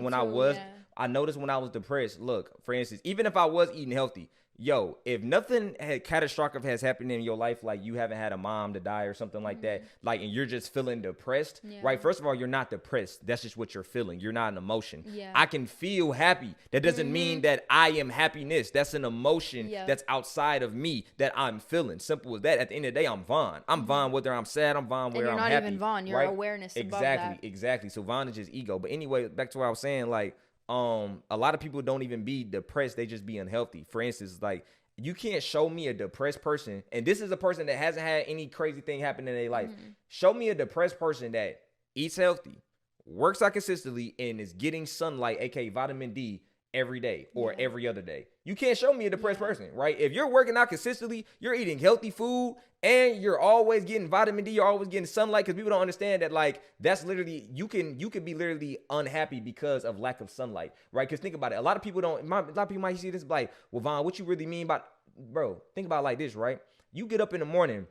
I noticed when I was depressed. Look, for instance, even if I was eating healthy. Yo, if nothing catastrophic has happened in your life, like you haven't had a mom to die or something like that, like, and you're just feeling depressed, right? First of all, you're not depressed. That's just what you're feeling. You're not an emotion. I can feel happy. That doesn't mean that I am happiness. That's an emotion that's outside of me that I'm feeling. Simple as that. At the end of the day, I'm Von. I'm Von whether I'm sad. I'm Von whether I'm happy. You're not even Von. You're awareness above that. Exactly. So Von is just ego. But anyway, back to what I was saying, like, a lot of people don't even be depressed, they just be unhealthy. For instance, like, you can't show me a depressed person, and this is a person that hasn't had any crazy thing happen in their life. Show me a depressed person that eats healthy, works out consistently, and is getting sunlight, aka vitamin D, every day or every other day. You can't show me a depressed person, right? If you're working out consistently, you're eating healthy food, and you're always getting vitamin D, you're always getting sunlight, because people don't understand that, like, that's literally, you can be literally unhappy because of lack of sunlight, right? Because think about it. A lot of people might see this like, well, Von, what you really mean by, bro, think about it like this, right? You get up in the morning.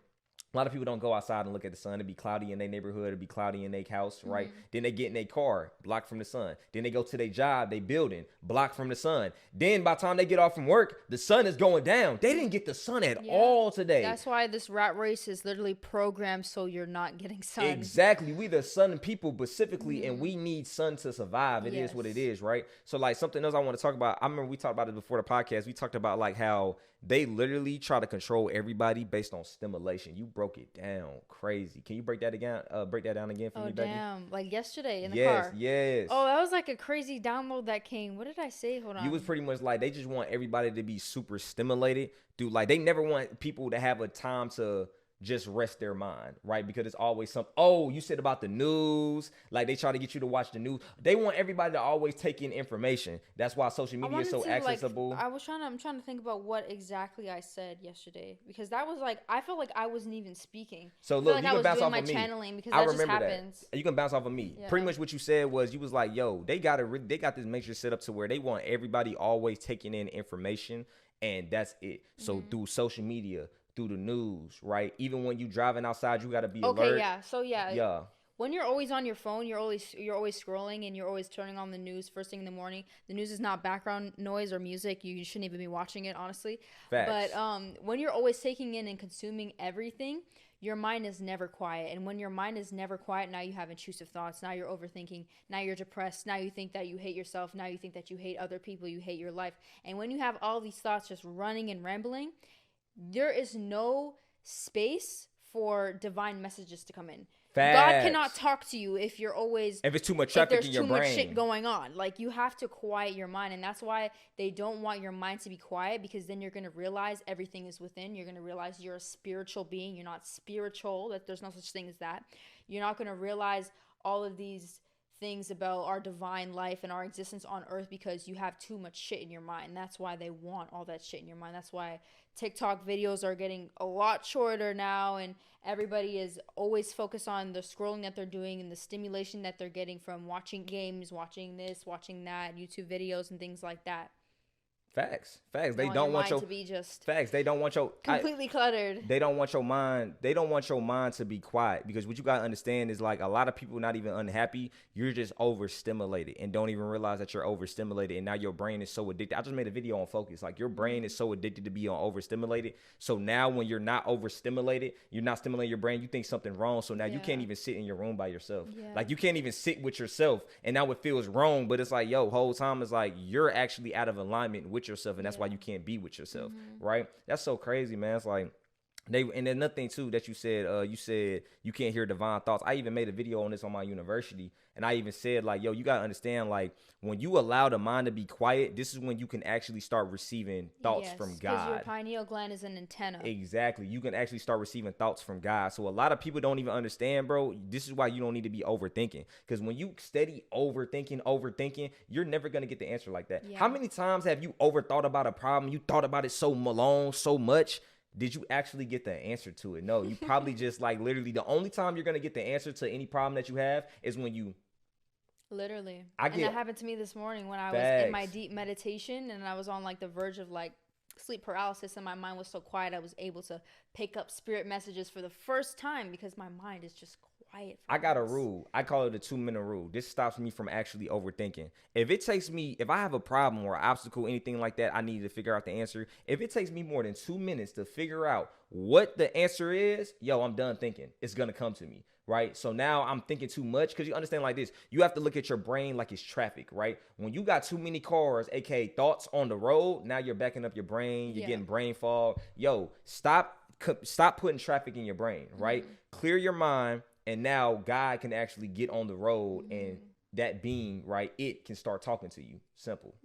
A lot of people don't go outside and look at the sun. It'd be cloudy in their neighborhood. It'd be cloudy in their house, right? Then they get in their car, blocked from the sun. Then they go to their job, they building, blocked from the sun. Then by the time they get off from work, the sun is going down. They didn't get the sun at all today. That's why this rat race is literally programmed so you're not getting sun. Exactly. We the sun people specifically, and we need sun to survive. It is what it is, right? So like something else I want to talk about. I remember we talked about it before the podcast. We talked about like how they literally try to control everybody based on stimulation. You broke it down crazy. Can you break that again? Break that down again for me, Becky? Damn. Like yesterday in the car. Yes. Oh, that was like a crazy download that came. What did I say? Hold on. You was pretty much like, they just want everybody to be super stimulated. Dude, like they never want people to have a time to just rest their mind, right? Because it's always something. Oh, you said about the news. Like they try to get you to watch the news. They want everybody to always take in information. That's why social media is so accessible. Like, I'm trying to think about what exactly I said yesterday, because that was like, I felt like I wasn't even speaking. So look, like you can bounce off of me. Channeling, because that just happens. You can bounce off of me. Pretty much what you said was, you was like, yo, they got this mixture set up to where they want everybody always taking in information, and that's it. So through social media, through the news, right? Even when you driving outside, you got to be alert. Okay, yeah. So yeah. When you're always on your phone, you're always scrolling, and you're always turning on the news first thing in the morning. The news is not background noise or music. You shouldn't even be watching it, honestly. Facts. But when you're always taking in and consuming everything, your mind is never quiet. And when your mind is never quiet, now you have intrusive thoughts. Now you're overthinking. Now you're depressed. Now you think that you hate yourself. Now you think that you hate other people. You hate your life. And when you have all these thoughts just running and rambling, there is no space for divine messages to come in. Facts. God cannot talk to you if it's too much traffic in your brain. If there's too much shit going on. Like, you have to quiet your mind. And that's why they don't want your mind to be quiet, because then you're going to realize everything is within. You're going to realize you're a spiritual being. You're not spiritual. That there's no such thing as that. You're not going to realize all of these things about our divine life and our existence on earth because you have too much shit in your mind. That's why they want all that shit in your mind. That's why TikTok videos are getting a lot shorter now, and everybody is always focused on the scrolling that they're doing and the stimulation that they're getting from watching games, watching this, watching that, YouTube videos and things like that. Facts. They don't want your to be just facts. They don't want your completely cluttered. They don't want your mind. They don't want your mind to be quiet, because what you gotta understand is, like, a lot of people not even unhappy. You're just overstimulated and don't even realize that you're overstimulated, and now your brain is so addicted. I just made a video on focus. Like, your brain is so addicted to be on overstimulated. So now when you're not overstimulated, you're not stimulating your brain. You think something wrong. So now you can't even sit in your room by yourself. Yeah. Like, you can't even sit with yourself, and now it feels wrong. But it's like, yo, whole time it's like you're actually out of alignment with yourself, and that's why you can't be with yourself, right? That's so crazy, man. It's like and then nothing too that you said you can't hear divine thoughts. I even made a video on this on my university, and I even said, like, yo, you gotta understand, like, when you allow the mind to be quiet, this is when you can actually start receiving thoughts from God. Because your pineal gland is an antenna. Exactly. You can actually start receiving thoughts from God. So a lot of people don't even understand, bro. This is why you don't need to be overthinking. Because when you steady overthinking, you're never gonna get the answer like that. Yeah. How many times have you overthought about a problem? You thought about it so much. Did you actually get the answer to it? No, you probably just, like, literally the only time you're going to get the answer to any problem that you have is when you literally. And that happened to me this morning when I was in my deep meditation, and I was on, like, the verge of, like, sleep paralysis, and my mind was so quiet I was able to pick up spirit messages for the first time because my mind is just quiet. I got a rule. I call it a 2-minute rule. This stops me from actually overthinking. If I have a problem or an obstacle, anything like that, I need to figure out the answer. If it takes me more than 2 minutes to figure out what the answer is, yo, I'm done thinking. It's going to come to me, right? So now I'm thinking too much, because you understand, like this. You have to look at your brain like it's traffic, right? When you got too many cars, aka thoughts on the road, now you're backing up your brain. You're getting brain fog. Yo, stop putting traffic in your brain, right? Clear your mind. And now God can actually get on the road, and that being, right, it can start talking to you. Simple.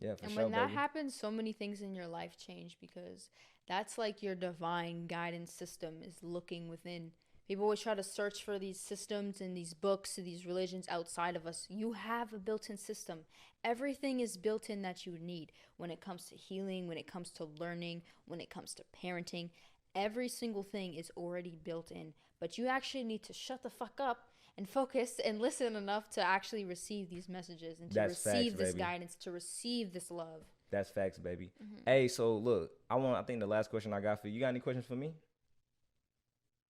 Yeah, for sure, when that happens, so many things in your life change, because that's like your divine guidance system is looking within. People always try to search for these systems and these books and these religions outside of us. You have a built-in system. Everything is built in that you need when it comes to healing, when it comes to learning, when it comes to parenting. Every single thing is already built in. But you actually need to shut the fuck up and focus and listen enough to actually receive these messages and to receive this guidance, to receive this love. That's facts, baby. Hey, so look, I think the last question I got for you. You got any questions for me?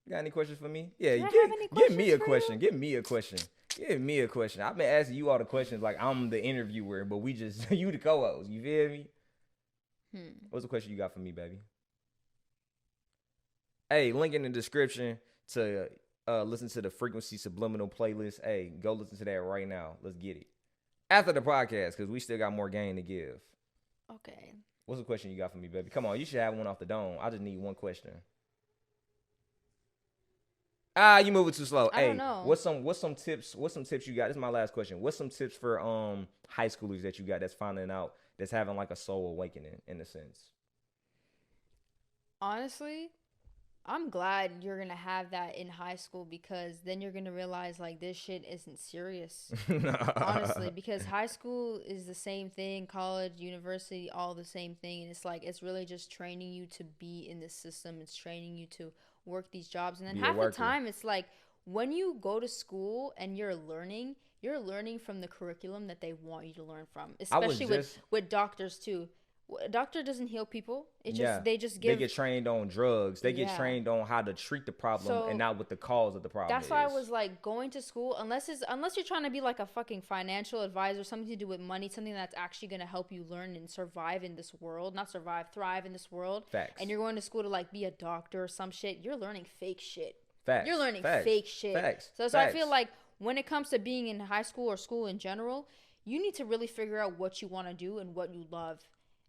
You got any questions for me? Yeah, give me a question. Give me a question. I've been asking you all the questions like I'm the interviewer, but you the co-host. You feel me? What's the question you got for me, baby? Hey, link in the description to listen to the Frequency Subliminal playlist. Hey, go listen to that right now. Let's get it. After the podcast, because we still got more game to give. Okay. What's the question you got for me, baby? Come on, you should have one off the dome. I just need one question. You moving too slow. I don't know. What's some tips you got? This is my last question. What's some tips for high schoolers that you got that's finding out, that's having like a soul awakening in a sense? Honestly, I'm glad you're going to have that in high school, because then you're going to realize, like, this shit isn't serious. Honestly, because high school is the same thing, college, university, all the same thing. And it's like, it's really just training you to be in the system. It's training you to work these jobs. And then half the time, it's like, when you go to school and you're learning from the curriculum that they want you to learn from, especially with doctors too. A doctor doesn't heal people. They get trained on drugs. They get trained on how to treat the problem and not what the cause of the problem is. That's why I was like, going to school, unless you're trying to be like a fucking financial advisor, something to do with money, something that's actually going to help you learn and survive in this world, thrive in this world. Facts. And you're going to school to like be a doctor or some shit. You're learning fake shit. Facts. You're learning fake shit. Facts. So I feel like when it comes to being in high school or school in general, you need to really figure out what you want to do and what you love.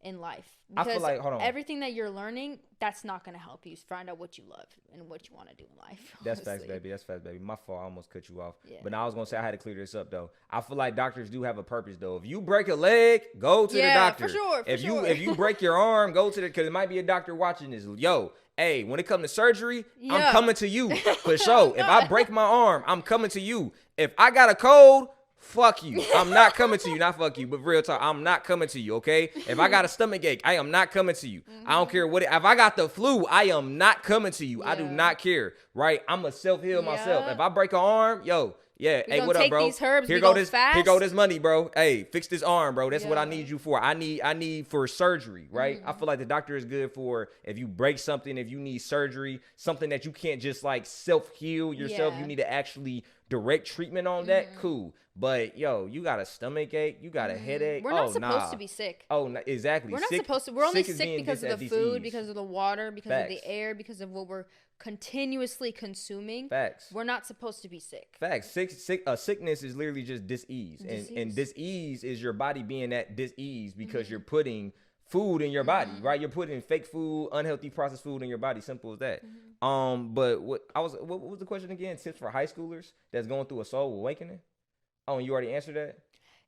in life. I feel Because like, hold on. everything that you're learning, that's not going to help you find out what you love and what you want to do in life. That's honestly. facts, baby. That's facts, baby. My fault. I almost cut you off. Yeah. But now I was gonna say I had to clear this up though. I feel like doctors do have a purpose though. If you break a leg, go to the doctor. For sure. If you break your arm, go to the, because it might be a doctor watching this. Yo, hey, when it comes to surgery, I'm coming to you for sure. If I break my arm, I'm coming to you. If I got a cold, fuck you. I'm not coming to you. Not fuck you, but real talk. I'm not coming to you, okay? If I got a stomach ache, I am not coming to you. I don't care what if I got the flu, I am not coming to you. I do not care, right? I'm a self-heal myself. If I break an arm, hey, what up, bro? These herbs, here go this money, bro. Hey, fix this arm, bro. That's what I need you for. I need for surgery, right? I feel like the doctor is good for if you break something, if you need surgery, something that you can't just like self-heal yourself. You need to actually direct treatment on that. Cool. But you got a stomach ache, you got a headache. We're not supposed to be sick. Oh, exactly. We're not supposed to. We're only sick because of the food, because of the water, because of the air, because of what we're continuously consuming. Facts. We're not supposed to be sick. Facts. Sickness is literally just dis-ease. And dis-ease is your body being at dis-ease because you're putting food in your body, right? You're putting fake food, unhealthy processed food in your body. Simple as that. But what was the question again? Tips for high schoolers that's going through a soul awakening? Oh, and you already answered that?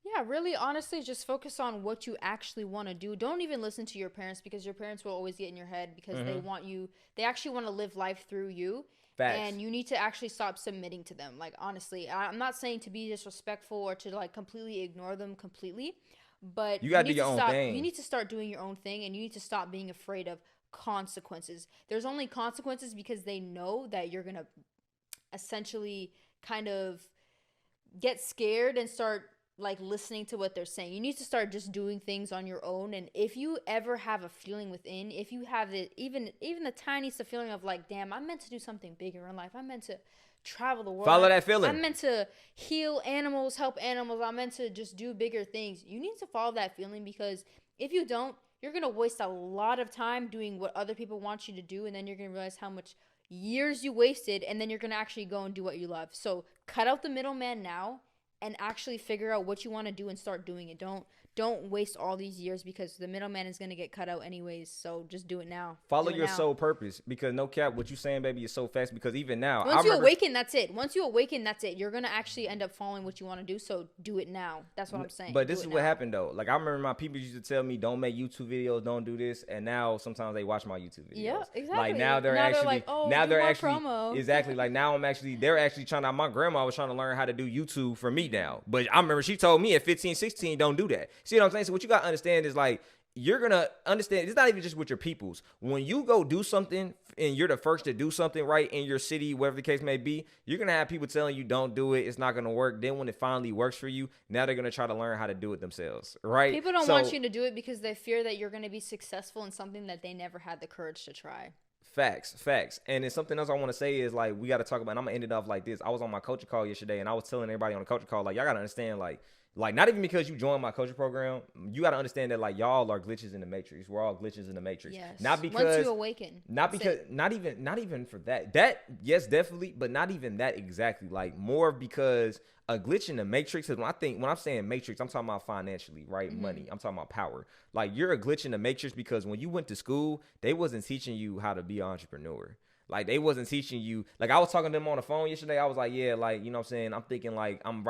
Yeah, really, honestly, just focus on what you actually want to do. Don't even listen to your parents, because your parents will always get in your head because they actually want to live life through you. Facts. And you need to actually stop submitting to them. Like, honestly, I'm not saying to be disrespectful or to like completely ignore them completely, but you gotta do your own thing. You need to start doing your own thing, and you need to stop being afraid of consequences. There's only consequences because they know that you're going to essentially kind of get scared and start like listening to what they're saying. You need to start just doing things on your own. And if you ever have a feeling within, if you have it, even the tiniest feeling of like, damn, I'm meant to do something bigger in life, I'm meant to travel the world, follow that feeling, I'm meant to heal animals, help animals, I'm meant to just do bigger things, you need to follow that feeling. Because if you don't, you're gonna waste a lot of time doing what other people want you to do, and then you're gonna realize how much years you wasted, and then you're gonna actually go and do what you love. So cut out the middleman now and actually figure out what you want to do and start doing it. Don't waste all these years, because the middleman is going to get cut out anyways. So just do it now. Follow your soul purpose, because no cap, what you saying, baby, is so fast. Because even now, once you awaken, that's it. Once you awaken, that's it. You're going to actually end up following what you want to do. So do it now. That's what I'm saying. But this is what happened though. Like, I remember my people used to tell me, don't make YouTube videos, don't do this. And now sometimes they watch my YouTube videos. Yeah, exactly. Like now they're actually promo. Exactly. Like now they're actually trying to, my grandma was trying to learn how to do YouTube for me now. But I remember she told me at 15, 16, don't do that. See what I'm saying? So what you got to understand is, like, you're going to understand, it's not even just with your peoples. When you go do something and you're the first to do something right in your city, whatever the case may be, you're going to have people telling you don't do it, it's not going to work. Then when it finally works for you, now they're going to try to learn how to do it themselves, right? People don't want you to do it because they fear that you're going to be successful in something that they never had the courage to try. Facts. And then something else I want to say is, like, we got to talk about, and I'm going to end it off like this. I was on my coaching call yesterday, and I was telling everybody on the coaching call, like, y'all got to understand, like, not even because you joined my coaching program, you got to understand that, like, y'all are glitches in the matrix. We're all glitches in the matrix. Yes. Not because once you awaken. Not because not even for that. That, yes, definitely, but not even that exactly. Like, more because a glitch in the matrix is when I'm saying matrix, I'm talking about financially, right? Money. I'm talking about power. Like, you're a glitch in the matrix because when you went to school, they wasn't teaching you how to be an entrepreneur. Like, they wasn't teaching you. Like, I was talking to them on the phone yesterday. I was like, yeah, like, you know what I'm saying? I'm thinking, like, I'm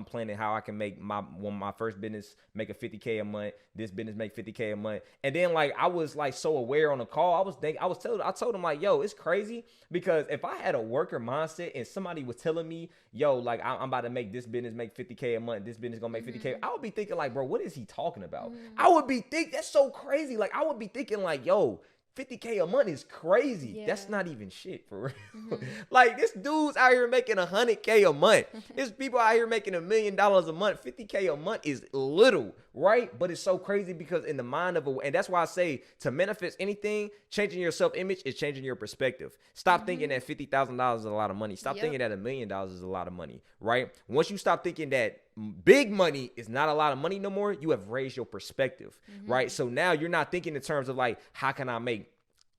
planning how I can make my first business make a $50K a month. This business make $50K a month. And then, like, I was, like, so aware on the call. I told them, like, yo, it's crazy, because if I had a worker mindset and somebody was telling me, yo, like, I'm about to make this business make $50K a month, this business gonna make $50K, I would be thinking, like, bro, what is he talking about? I would be thinking, that's so crazy. Like, I would be thinking, like, yo, $50K a month is crazy. Yeah. That's not even shit, for real. Like, this dude's out here making $100K a month. There's people out here making $1 million a month. $50K a month is little, right? But it's so crazy because in the mind of and that's why I say, to manifest anything, changing your self-image is changing your perspective. Stop thinking that $50,000 is a lot of money. Stop thinking that $1 million is a lot of money, right? Once you stop thinking that big money is not a lot of money no more, you have raised your perspective, right? So now you're not thinking in terms of, like, how can I make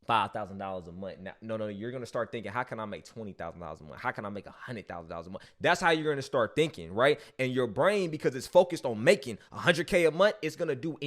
$5,000 a month. Now, no, you're gonna start thinking, how can I make $20,000 a month? How can I make $100,000 a month? That's how you're gonna start thinking, right? And your brain, because it's focused on making $100K a month, it's gonna do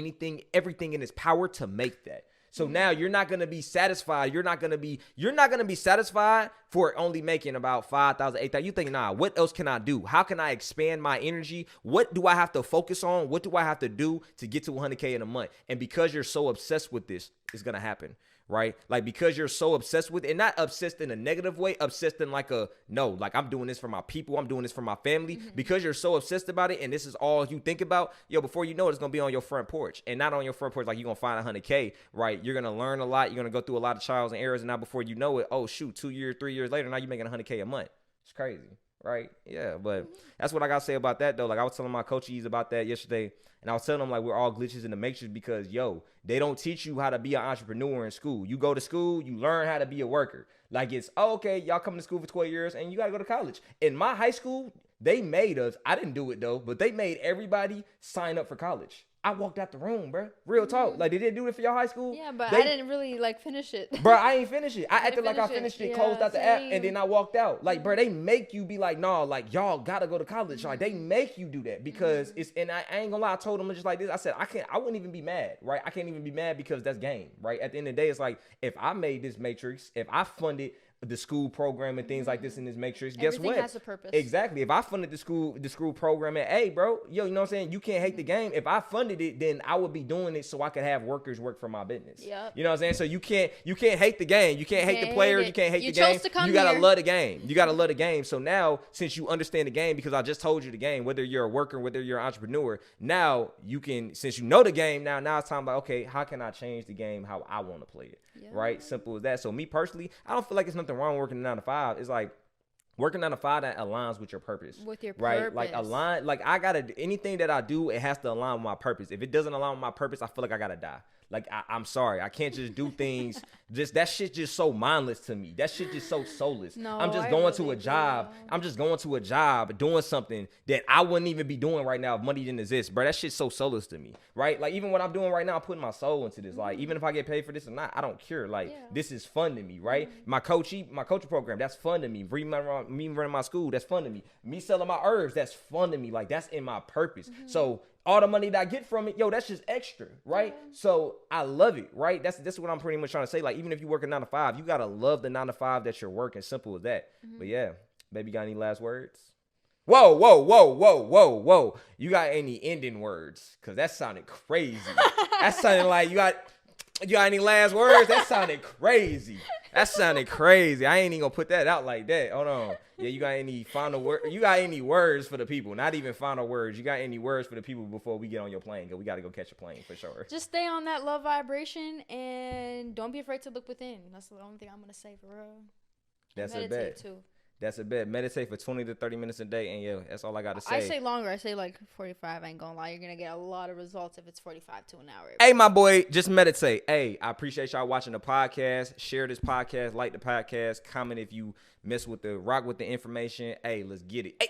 everything in its power to make that. So now you're not gonna be satisfied. You're not gonna be satisfied for only making about 5,000, 8,000. You think, nah, what else can I do? How can I expand my energy? What do I have to focus on? What do I have to do to get to 100K in a month? And because you're so obsessed with this, it's gonna happen. Right? Like, because you're so obsessed with it, not obsessed in a negative way, obsessed in like I'm doing this for my people, I'm doing this for my family. Because you're so obsessed about it and this is all you think about, before you know it, it's gonna be on your front porch. And not on your front porch like you're gonna find 100K, right? You're gonna learn a lot, you're gonna go through a lot of trials and errors, and now before you know it, oh shoot, 2 years, 3 years later, now you're making 100K a month. It's crazy. Right? Yeah, but that's what I gotta say about that though. Like, I was telling my coaches about that yesterday, and I was telling them, like, we're all glitches in the matrix because, they don't teach you how to be an entrepreneur in school. You go to school, you learn how to be a worker. Like, it's, okay, y'all come to school for 12 years and you gotta go to college. In my high school, they made us, I didn't do it though, but they made everybody sign up for college. I walked out the room, bro. Real talk. Like, they didn't do it for your high school? Yeah, but I didn't really, finish it. Bro, I ain't finished it. I acted like I finished it, closed out the app, and then I walked out. Like, bro, they make you be like, nah, like, y'all gotta go to college. Like, they make you do that because it's, and I ain't gonna lie, I told them just like this. I said, I wouldn't even be mad, right? I can't even be mad because that's game, right? At the end of the day, it's like, if I made this matrix, if I funded the school program and things like this in this matrix, guess what? Everything has a purpose. Exactly. If I funded the school program, and hey, bro, you know what I'm saying? You can't hate the game. If I funded it, then I would be doing it so I could have workers work for my business. Yep. You know what I'm saying? So you can't hate the game. You can't hate the players. You can't hate the game. You gotta love the game. You gotta love the game. So now, since you understand the game, because I just told you the game, whether you're a worker, whether you're an entrepreneur, now you can, since you know the game, now it's time about, okay, how can I change the game how I want to play it? Yeah. Right? Simple as that. So me personally, I don't feel like there's nothing wrong working 9 to 5. It's like working 9 to 5 that aligns with your purpose. With your right? purpose. Like I gotta, anything that I do, it has to align with my purpose. If it doesn't align with my purpose, I feel like I gotta die. Like, I'm sorry. I can't just do things. That shit just so mindless to me. That shit just so soulless. No, I'm just going to a job. I'm just going to a job doing something that I wouldn't even be doing right now if money didn't exist. Bro, that shit's so soulless to me, right? Like, even what I'm doing right now, I'm putting my soul into this. Like, even if I get paid for this or not, I don't care. Like, this is fun to me, right? My coaching program, that's fun to me. Me running my school, that's fun to me. Me selling my herbs, that's fun to me. Like, that's in my purpose. So all the money that I get from it, that's just extra, right? So I love it, right? That's what I'm pretty much trying to say. Like, even if you work a 9 to 5, you gotta love the 9 to 5 that you're working. Simple as that. But yeah, baby, got any last words? Whoa. You got any ending words? Cause that sounded crazy. That sounded like you got any last words? That sounded crazy. I ain't even gonna put that out like that. Hold on. Yeah, you got any final word? You got any words for the people? Not even final words. You got any words for the people before we get on your plane? Cause we gotta go catch a plane for sure. Just stay on that love vibration and don't be afraid to look within. That's the only thing I'm gonna say for real. That's a bet. Too. That's a bet. Meditate for 20 to 30 minutes a day, and yeah, that's all I got to say. I say longer. I say like 45. I ain't gonna lie. You're gonna get a lot of results if it's 45 to an hour. Hey, my boy, just meditate. Hey, I appreciate y'all watching the podcast. Share this podcast, like the podcast, comment if you rock with the information. Hey, let's get it. Hey.